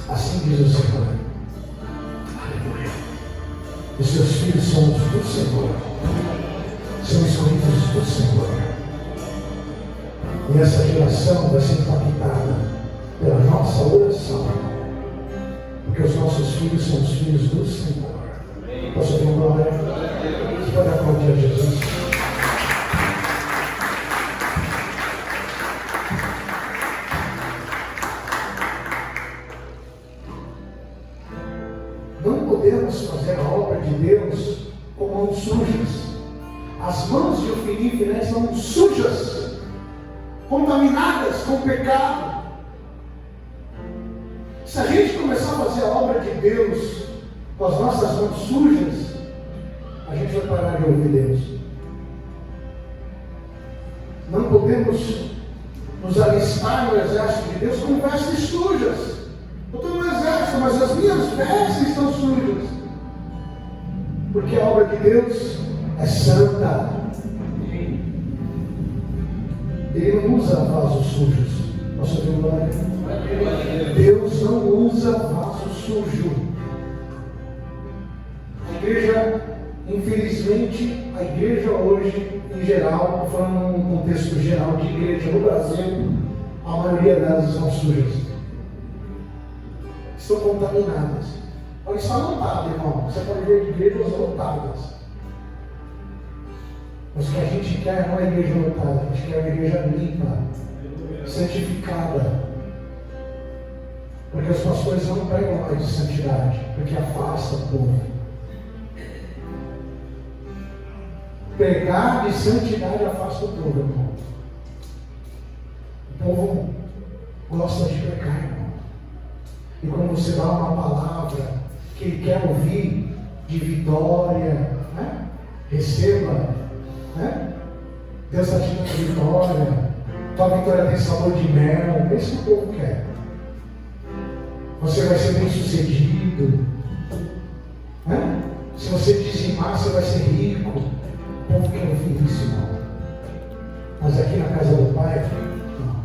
assim diz o Senhor, aleluia, os teus filhos são os do Senhor, são escolhidos do Senhor, e essa geração vai ser impactada pela nossa oração, porque os nossos filhos são os filhos do Senhor. Posso ouvir uma glória? Você pode aplaudir a Jesus? Podemos fazer a obra de Deus com mãos sujas. As mãos de Ofni e Finéias são sujas, contaminadas com o pecado. Se a gente começar a fazer a obra de Deus com as nossas mãos sujas, a gente vai parar de ouvir Deus. Não podemos nos alistar no exército de Deus com vestes sujas. Eu estou no exército, mas as minhas vestes estão sujas. Porque a obra de Deus é santa. Ele não usa vasos sujos. Posso ouvir glória? Deus não usa vaso sujo. A igreja, infelizmente, a igreja hoje, em geral, falando num contexto geral de igreja no Brasil, a maioria delas são sujas. Estão contaminadas. Olha, está lotado, irmão. Você pode ver igrejas lotadas. Mas o que a gente quer não é igreja lotada, a gente quer uma igreja limpa, santificada. Porque os pastores não pregam mais de santidade, porque afasta o povo. Pregar de santidade afasta o povo, irmão. O povo gosta de pecar, irmão. E quando você dá uma palavra que ele quer ouvir de vitória, né? Receba, né? Deus está te dando vitória. Tua vitória tem sabor de mel. É isso que o povo quer. Você vai ser bem sucedido. Né? Se você dizimar, você vai ser rico. O povo quer ouvir isso, irmão. Mas aqui na casa do Pai, não.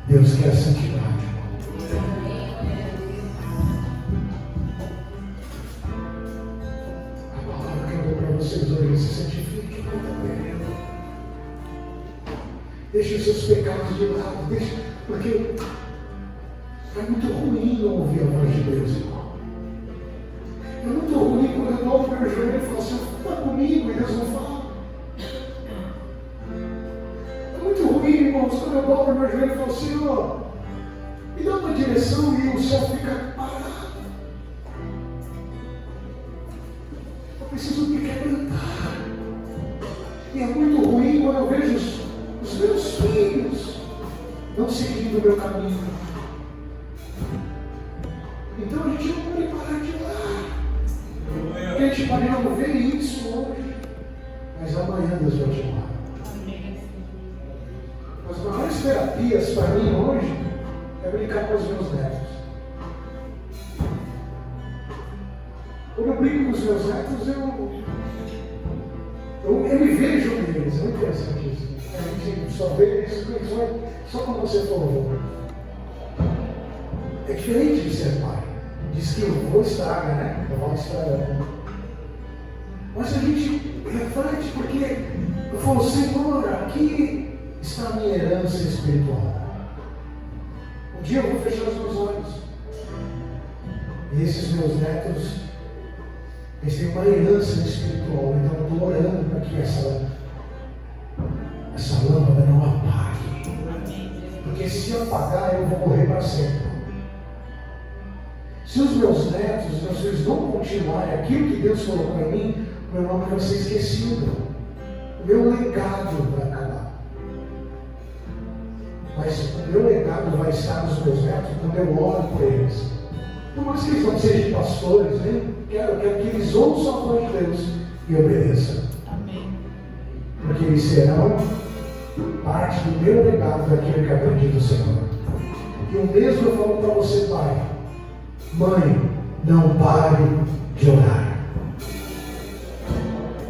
Deus quer a santidade. A palavra que eu dou para vocês hoje, se santifique. Deixe os seus pecados de lado. Deixe, porque é muito ruim não ouvir a voz de Deus, irmão. É muito ruim quando eu dobro meu joelho e falo assim, fala comigo, e Deus não fala. É muito ruim, irmãos, quando eu dobro meu joelho e falo assim, ó, me dá uma direção e o céu fica parado. Eu preciso me quebrantar. E é muito ruim quando eu vejo os meus filhos não seguindo o meu caminho. Então a gente não pode parar de orar. Porque a gente pode não ver isso hoje, mas amanhã Deus vai te amar. As maiores terapias para mim hoje é brincar com os meus netos. Quando eu brinco com os meus netos, eu me vejo neles. É muito interessante isso. A gente só vê isso só quando você for avô. É diferente de ser pai. Diz que o avô estraga, né? O avô estraga. Mas a gente reflete porque eu falo, Senhor, aqui está a minha herança espiritual. Um dia eu vou fechar os meus olhos. E esses meus netos, eles têm uma herança espiritual. Então eu estou orando para que essa lâmpada não apague. Porque se apagar, eu vou morrer para sempre. Se os meus netos, os meus filhos não continuarem aquilo que Deus colocou em mim, meu nome vai ser esquecido. O meu legado vai acabar. Mas o meu legado vai estar nos meus netos quando eu oro por eles. Por mais que eles não sejam pastores, né? Eu quero que eles ouçam a voz de Deus e obedeçam. Amém. Porque eles serão parte do meu legado daquilo que aprendi do Senhor. E o mesmo eu falo para você, pai. Mãe, não pare de orar.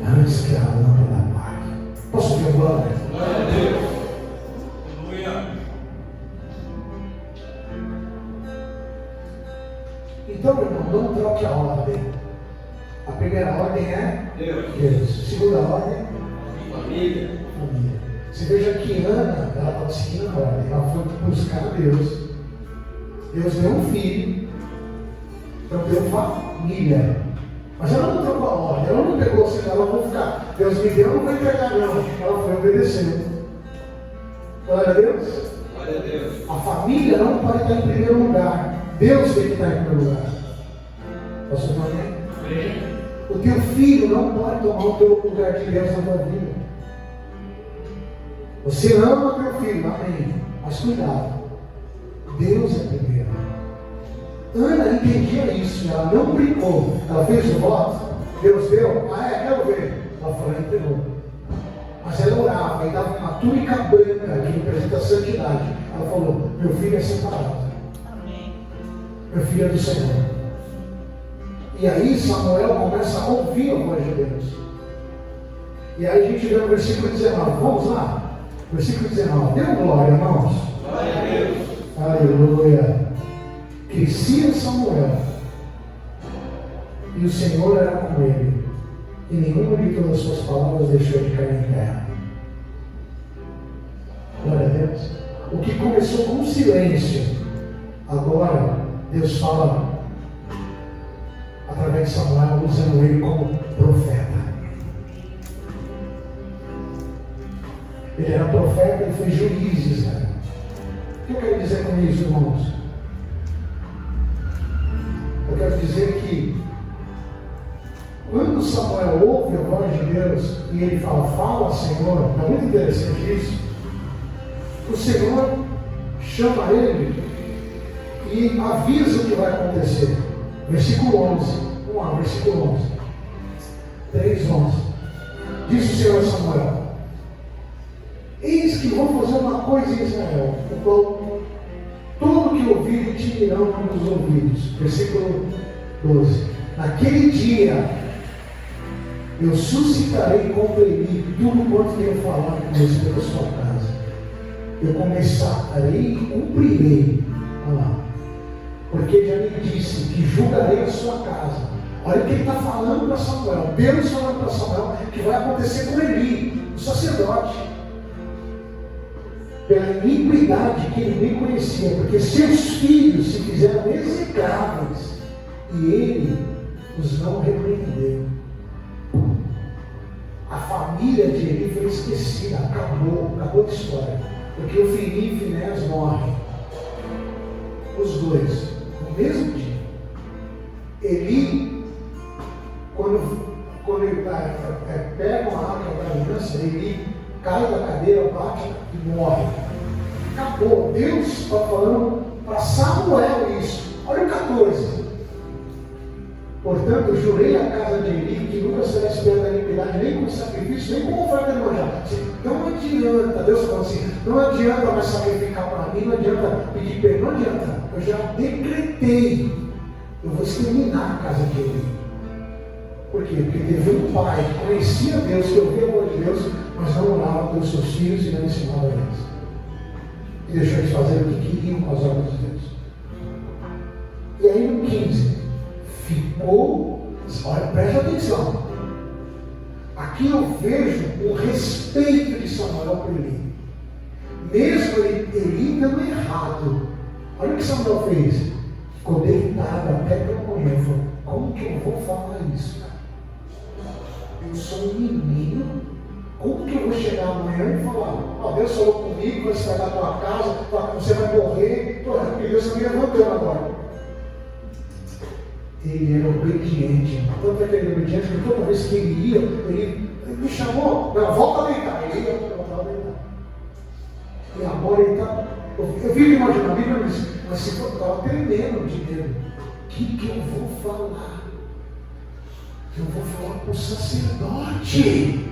Antes que a lâmpada apague. Posso ouvir agora? Glória a Deus. Aleluia. Então, irmão, não troque a ordem. A primeira ordem é Deus. A segunda ordem? Família. Você veja que Ana, ela estava seguindo a ordem. Ela foi buscar Deus. Deus deu um filho. Então deu família. Mas ela não trocou a ordem. Ela não pegou assim, ela não ficar. Deus me deu, não vai entregar não. Ela foi obedecendo. Glória a Deus. Glória a Deus. A família não pode estar em primeiro lugar. Deus tem que estar em primeiro lugar. Posso falar? Amém. O teu filho não pode tomar o teu lugar de Deus na tua vida. Você ama o teu filho, amém. Mas cuidado. Deus é primeiro. Ana entendia isso, ela não brincou. Ela fez o voto, Deus deu, quero ver. Ela falou, entregou. Mas ela orava e dava uma túnica branca que representa a santidade. Ela falou, meu filho é separado. Amém. Meu filho é do Senhor. E aí Samuel começa a ouvir a voz de Deus. E aí a gente vê no versículo 19. Vamos lá? Versículo 19. Dê glória, irmãos. Glória a Deus. Aleluia. Crescia Samuel, e o Senhor era com ele, e nenhuma de todas as suas palavras deixou de cair em terra. Glória a Deus. O que começou com silêncio, agora Deus fala através de Samuel, usando ele como profeta. Ele era profeta e foi juiz de Israel. O que eu quero dizer com isso, irmãos? Eu quero dizer que quando Samuel ouve a voz de Deus e ele fala, Senhor, é muito interessante isso. O Senhor chama ele e avisa o que vai acontecer. Versículo 11. Vamos lá, versículo 11. 3:11. Disse o Senhor a Samuel: eis que vou fazer uma coisa em Israel, o qual tudo que ouvirem te irão nos ouvidos. Versículo 12. Naquele dia eu suscitarei contra ele tudo quanto tenho falado com respeito à sua casa. Eu começarei e cumprirei. Olha lá. Porque já me disse que julgarei a sua casa. Olha o que ele está falando para Samuel. Deus falando para Samuel que vai acontecer com Eli, o sacerdote. Pela iniquidade que ele nem conhecia. Porque seus filhos se fizeram execráveis e ele os não repreendeu. A família de Eli foi esquecida. Acabou a história. Porque o Ofni e Finéias morrem. Os dois, no mesmo dia. Eli, quando ele pega uma arca da aliança, Eli cai da cadeira, bate e morre. Acabou. Deus está falando para Samuel isso. Olha o 14. Portanto, jurei à casa de Eli que nunca será esperada da iniquidade, nem com sacrifício, nem com oferta de manjar. Não adianta, Deus falou assim, não adianta mais sacrificar para mim, não adianta pedir perdão, não adianta. Eu já decretei, eu vou exterminar a casa de Eli. Por quê? Porque teve um pai que conhecia Deus, que ouvia a voz de Deus, mas não orava pelos seus filhos e não ensinava a eles. E deixou eles fazerem o que queriam com as obras de Deus. E aí no 15, ficou, olha, presta atenção. Aqui eu vejo o respeito de Samuel por Eli. Mesmo Eli dando errado. Olha o que Samuel fez. Ficou deitado até pela manhã. Falou: como que eu vou falar isso, cara? Eu sou um menino. Como que eu vou chegar amanhã e falar: ó, Deus falou comigo, vai estragar a tua casa, você vai morrer. Porque Deus está me levantando agora. Ele era obediente. Tanto é que ele era obediente que toda vez que ele ia, ele me chamou: não, volta a deitar. Ele ia voltar a deitar. E agora ele está. Eu vi imaginando, a Bíblia diz, mas se eu estava tremendo de medo. O que eu vou falar? Eu vou falar para o sacerdote,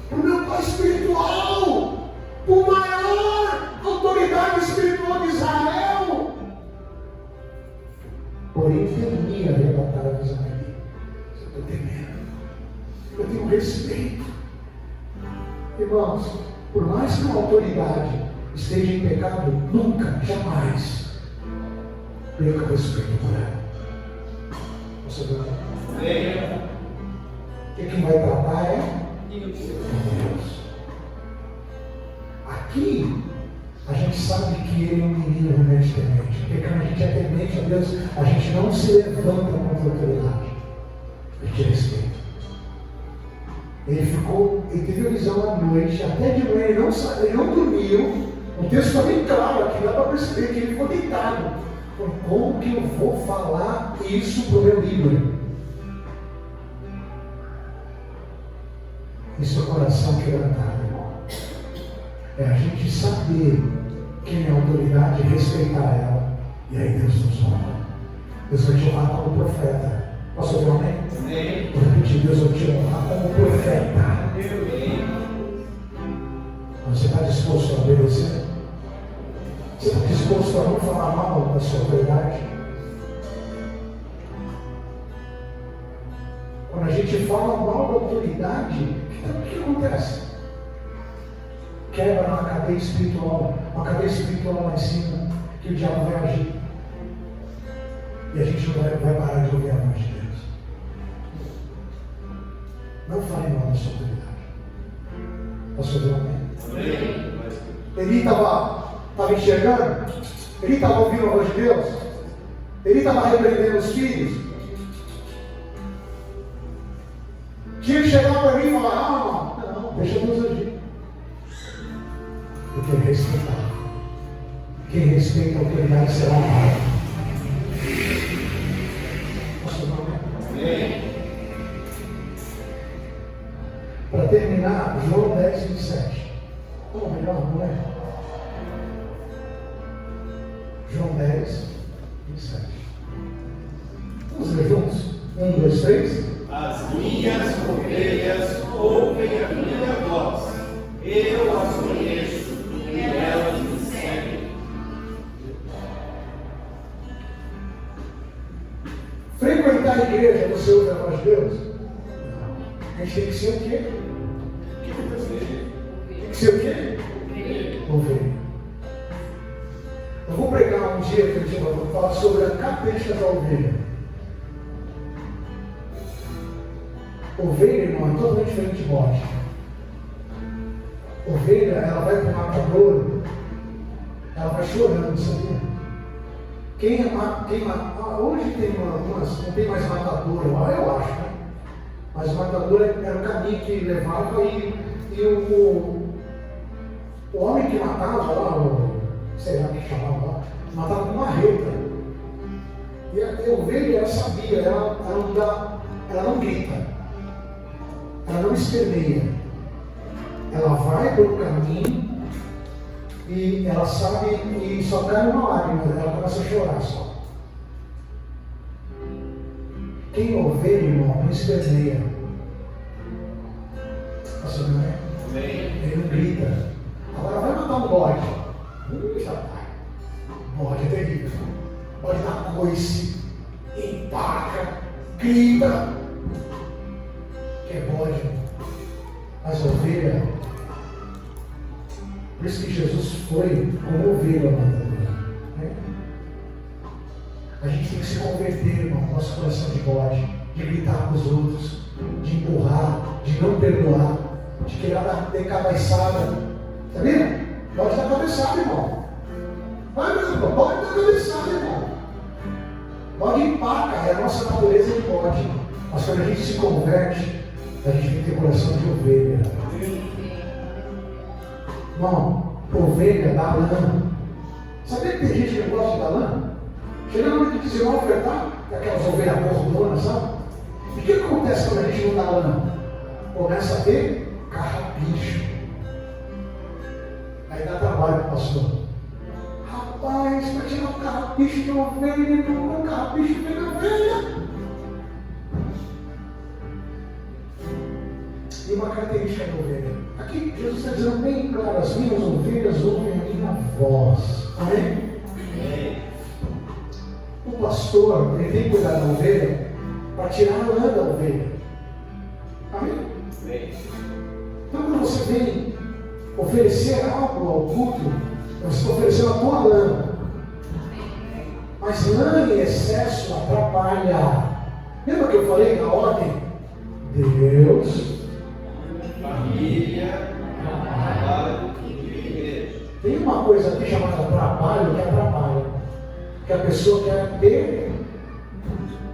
para o meu pai espiritual, para o maior autoridade espiritual de Israel. Porém, temia arrebatar a visão dele. Eu estou temendo. Eu tenho respeito. Irmãos, por mais que uma autoridade esteja em pecado, nunca, jamais perca o respeito por ela. Você vê? Porque quem vai tratar é Deus. Aqui, a gente sabe que ele é um menino realmente temente. Porque quando a gente é temente a Deus, a gente não se levanta contra a autoridade. Ele te respeita. Ele teve a visão à noite, até de manhã ele não dormiu. O texto está bem claro aqui, dá para perceber que ele ficou deitado. Como que eu vou falar isso para o meu líder? Isso é o coração quebrantado, irmão. É a gente saber quem é a autoridade e respeitar ela. E aí Deus nos honra. Deus vai te honrar como profeta. Posso ouvir um amém? Amém. Vou repetir: Deus vai te honrar como profeta. Amém. Você está disposto a obedecer? Você está disposto a não falar mal da sua autoridade? Quando a gente fala mal da autoridade, o que acontece? Quebra uma cadeia espiritual lá em cima, que o diabo vai agir. E a gente não vai parar de ouvir a voz de Deus. Não fale mal da sua autoridade. Posso ouvir um amém? Ele estava enxergando? Ele estava ouvindo a voz de Deus? Ele estava repreendendo os filhos? Tinha que chegar para mim e falar: não, deixa Deus agir. Porque ele respeitava. Quem respeita a autoridade será honrado. Posso dar um amém? Para terminar, João 10, 27. Ou melhor, não é? João 10, 27. Vamos ler juntos? 1, 2, 3. As minhas ovelhas ouvem ser o quê? Tem que ser o quê? Ovelha. Eu vou pregar um dia que eu vou falar sobre a cabeça da ovelha. Ovelha, irmão, é totalmente diferente de bode. Ovelha, ela vai para o matadouro, ela vai chorando, sabia? Hoje tem não tem mais matador, eu acho, né? Mas o matador era o caminho que levava e o homem que matava lá, sei lá o que chamava lá, matava com marreta. E a ovelha, ela sabia, ela não grita, ela não esperneia, ela vai pelo caminho e ela sabe, e só cai uma lágrima, ela começa a chorar só. Quem é ovelha, irmão, não esperneia. Nossa, não é? Ele não grita. Agora vai matar um bode. Bode é terrível. Bode dá coice, empaca, grita. Que é bode. Mas a ovelha, por isso que Jesus foi como ovelha matadora. Né? A gente tem que se converter, irmão, nosso coração de bode, de gritar com os outros, de empurrar, de não perdoar, de querer dar cabeçada. Tá vendo? Pode dar cabeçada, irmão. Vai, meu irmão, pode dar cabeçada, irmão. Pode empaca, é a nossa natureza de bode. Mas quando a gente se converte, a gente tem que ter coração de ovelha. Irmão, ovelha dá lã. Sabia que tem gente que não gosta de dar lã? Chega na hora de dizer não ofertar, aquelas ovelhas gordonas, sabe? E o que acontece quando a gente não dá lã? Começa a ter carrapicho. Aí dá trabalho para o pastor. Rapaz, para tirar o carrapicho de ovelha, ele não o carrapicho de ovelha. E uma característica da ovelha. Aqui Jesus está dizendo bem claro: as minhas ovelhas ouvem a minha voz. Amém? O pastor, ele tem que cuidar da ovelha para tirar a lã da ovelha. Amém? Então, quando você vem oferecer algo ao culto, você está oferecendo a tua lã. Mas lã em excesso atrapalha. Lembra que eu falei na ordem? Deus, família, trabalho e igreja. Tem uma coisa aqui chamada trabalho que atrapalha. Que a pessoa quer ter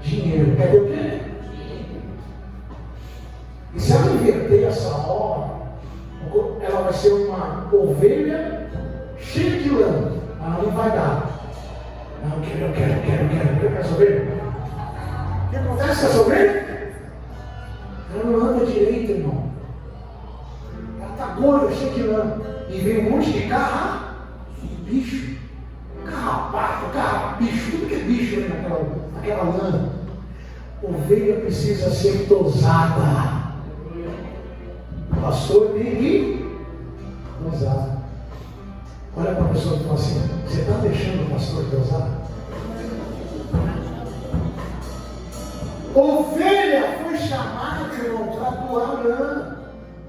dinheiro. Quer ter o quê? E se ela inverter essa hora, ela vai ser uma ovelha cheia de lã. Ela não vai dar. Não, eu quero essa ovelha. O que acontece com essa ovelha? Ela não anda direito, irmão. Ela está gorda, cheia de lã. E vem um monte de bicho. Carrapato, bicho, tudo que é bicho aí naquela lã. Ovelha precisa ser tosada. O pastor tem que tosar. Olha para a pessoa que fala assim: você está deixando o pastor tosar? Ovelha foi chamada, irmão, para doar lã,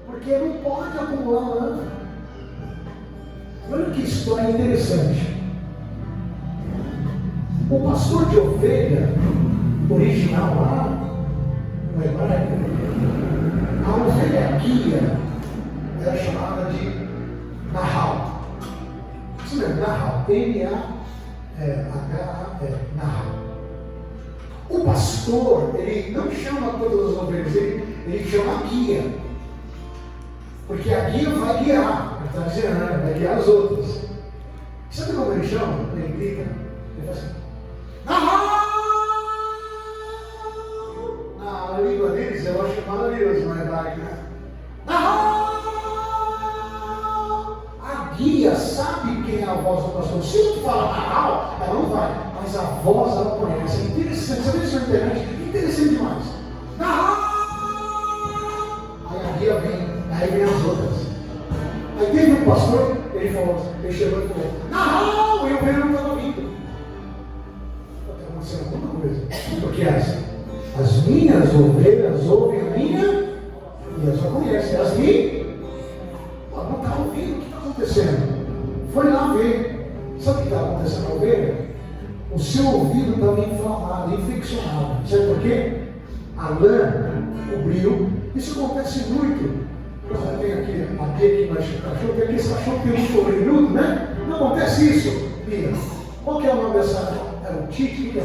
porque não pode acumular lã. Olha que história interessante. O pastor de ovelha, original lá no hebraico, a ovelha guia era chamada de Nahal. Você lembra? Nahal. N-A-H-A-L. Nahal. O pastor, ele não chama todas as ovelhas, ele chama a guia. Porque a guia vai guiar. Ele está dizendo, vai guiar as outras. Sabe como ele chama? Ele grita. Ele faz assim: na língua deles, eu acho maravilhoso, não é hebraico, né? A guia sabe quem é a voz do pastor. Se eu falar Nahal, ela não vai, mas a voz ela conhece. É interessante, sabe isso na internet? Interessante demais. Aí a guia vem, aí vem as outras. Aí teve um pastor, ele chegou e falou: Nahal, e eu vejo não estava ouvindo. Acontecendo alguma coisa. Porque as minhas ovelhas ouvem a minha, e Deus só conhece. Yasmin, não está ouvindo o que está acontecendo. Foi lá ver. Sabe o que está acontecendo na ovelha? O seu ouvido estava inflamado, infeccionado. Sabe por quê? A lã cobriu. Isso acontece muito. Quando tem aqui, a Bia aqui embaixo do cachorro, tem aqui esse cachorro peludo orelhudo, né? Não acontece isso, Bia. Qual que é o nome dessa? É o Tite?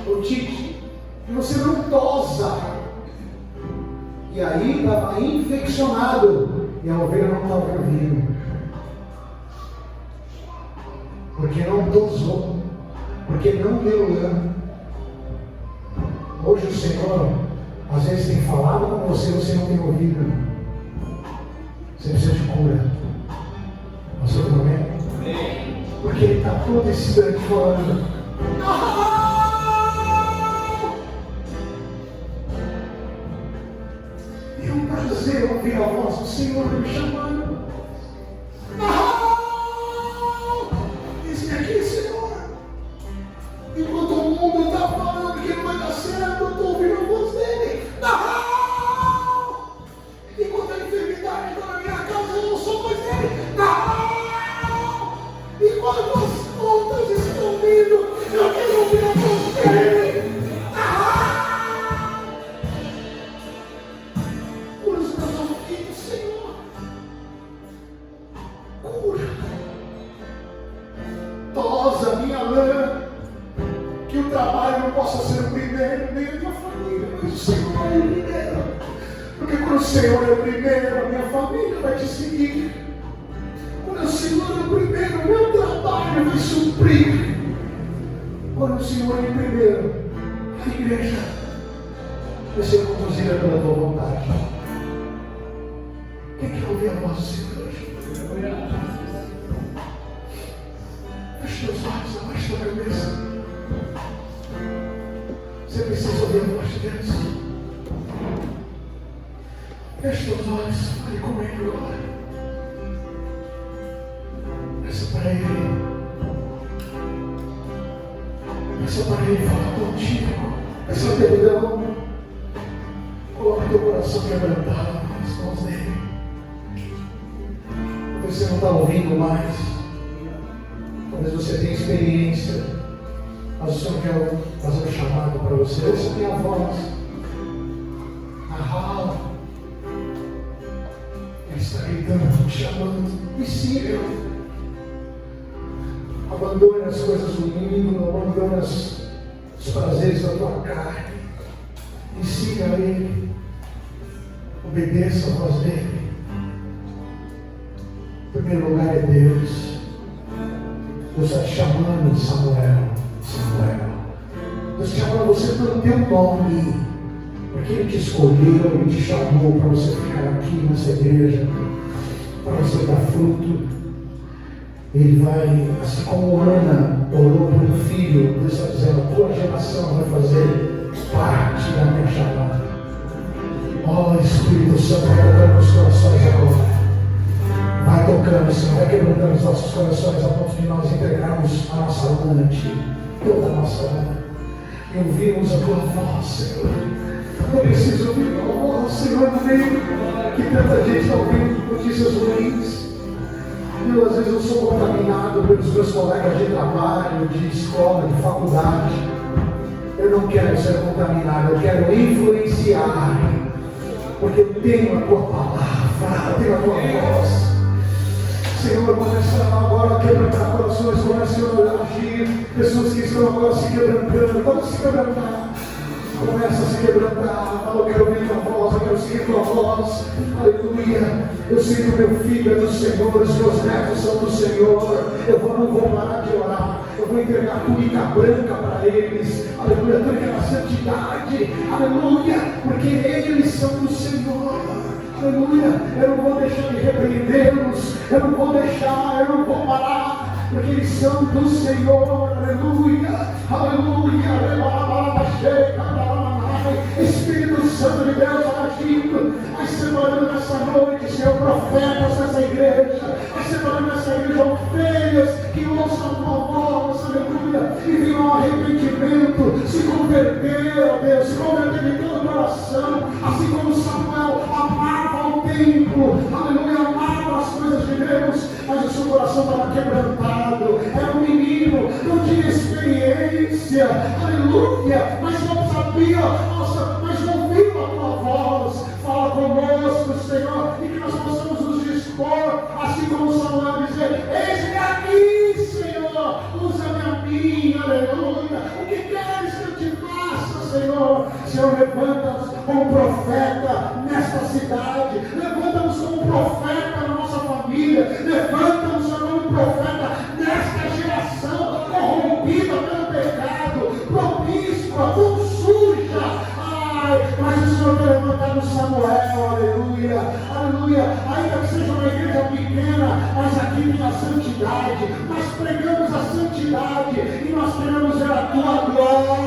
O Tite. E você não tosa. E aí estava infeccionado. E a ovelha não estava ouvindo. Porque não tosou. Porque não deu lã. Hoje o Senhor, às vezes, tem falado com você, você não tem ouvido. Você precisa de cura. Passou do momento? Porque Ele está todo instante falando. E é um prazer ouvir a voz do Senhor me chamando. Diz-me aqui, Senhor. Enquanto o mundo está falando que não vai dar certo, eu estou ouvindo a voz dele. Enquanto a enfermidade está na minha casa, eu não sou mais dele. Enquanto as contas estão vindo, eu quero ouvir a voz dele. Cura os meus ouvidos, Senhor. Cura. Tosa a minha lã. Que o trabalho não possa ser o primeiro, nem a minha família, mas o Senhor é o primeiro. Porque quando o Senhor é o primeiro, a minha família vai te seguir. Quando o Senhor é o primeiro, o meu trabalho vai suprir. Quando o Senhor é o primeiro, a igreja vai ser conduzida pela tua vontade. Quem quer ouvir a voz do Senhor hoje? Feche teus olhos, abaixe tua cabeça. Você precisa ouvir a voz de Deus. Feche teus olhos, fale com Ele agora. Peça para Ele. Peça para Ele falar contigo. Peça perdão. Coloque teu coração quebrantado nas mãos dEle. Talvez você não está ouvindo mais. Talvez você tenha experiência. Mas o Senhor quer fazer um chamado para você. Ouça a minha voz. Ahá. Ele está gritando, te chamando. Me siga. Abandone as coisas do mundo. Abandone os prazeres da tua carne. E siga Ele. Obedeça a voz dEle. Em primeiro lugar é Deus. Deus está te chamando, Samuel. Deus te chama você pelo teu nome, porque Ele te escolheu, Ele te chamou para você ficar aqui nessa igreja, para você dar fruto. Ele vai, assim como Ana orou por um filho, Deus está dizendo, a tua geração vai fazer parte da minha chamada. Ó Espírito Santo, vai tocando os corações agora. Vai tocando, Senhor, vai quebrantando os nossos corações a ponto de nós entregarmos a nossa alma a Ti. Toda a nossa alma. E ouvimos a tua voz, Senhor. Eu preciso ouvir a tua voz, Senhor, no meio que tanta gente está ouvindo notícias ruins. Eu, às vezes, eu sou contaminado pelos meus colegas de trabalho, de escola, de faculdade. Eu não quero ser contaminado, eu quero influenciar. Porque eu tenho a tua palavra, eu tenho a tua voz. Senhor, começa agora a quebrantar corações, começa a agir. Pessoas que estão agora se quebrantando, vamos se quebrantar. Começa a se quebrantar. Fala, eu quero ouvir tua voz, eu quero seguir tua voz. Aleluia. Eu sei que o meu filho é do Senhor, os meus netos são do Senhor. Eu não vou parar de orar. Eu vou entregar túnica branca para eles. Aleluia. Túnica da santidade. Aleluia. Porque eles são do Senhor. Aleluia, eu não vou deixar de repreendê-los, eu não vou deixar, eu não vou parar, porque eles são do Senhor, aleluia, aleluia, Espírito Santo de Deus agindo, vai separando nessa noite, Senhor, profetas nessa igreja, vai separando nessa igreja ovelhas que ouçam tua voz, aleluia, e virão ao arrependimento, se converter, ó Deus, se converter de todo o coração, assim como Samuel amava templo, aleluia, amava as coisas de Deus, mas o seu coração estava quebrantado. Era um menino, não tinha experiência, aleluia, mas não sabia, nossa, mas ouviu a tua voz. Fala conosco, Senhor, e que nós possamos nos dispor, assim como Samuel dizer: eis-me aqui, Senhor, usa-me a mim, aleluia. O que queres que eu te faça, Senhor? Senhor, levanta-nos como profeta nesta cidade, levanta-nos como profeta na nossa família, levanta-nos como profeta nesta geração corrompida pelo pecado, promíscua, tão suja. Mas o Senhor vai levantar no Samuel, aleluia, aleluia. Ainda que seja uma igreja pequena, mas aqui tem a santidade. Nós pregamos a santidade e nós queremos ver a tua glória.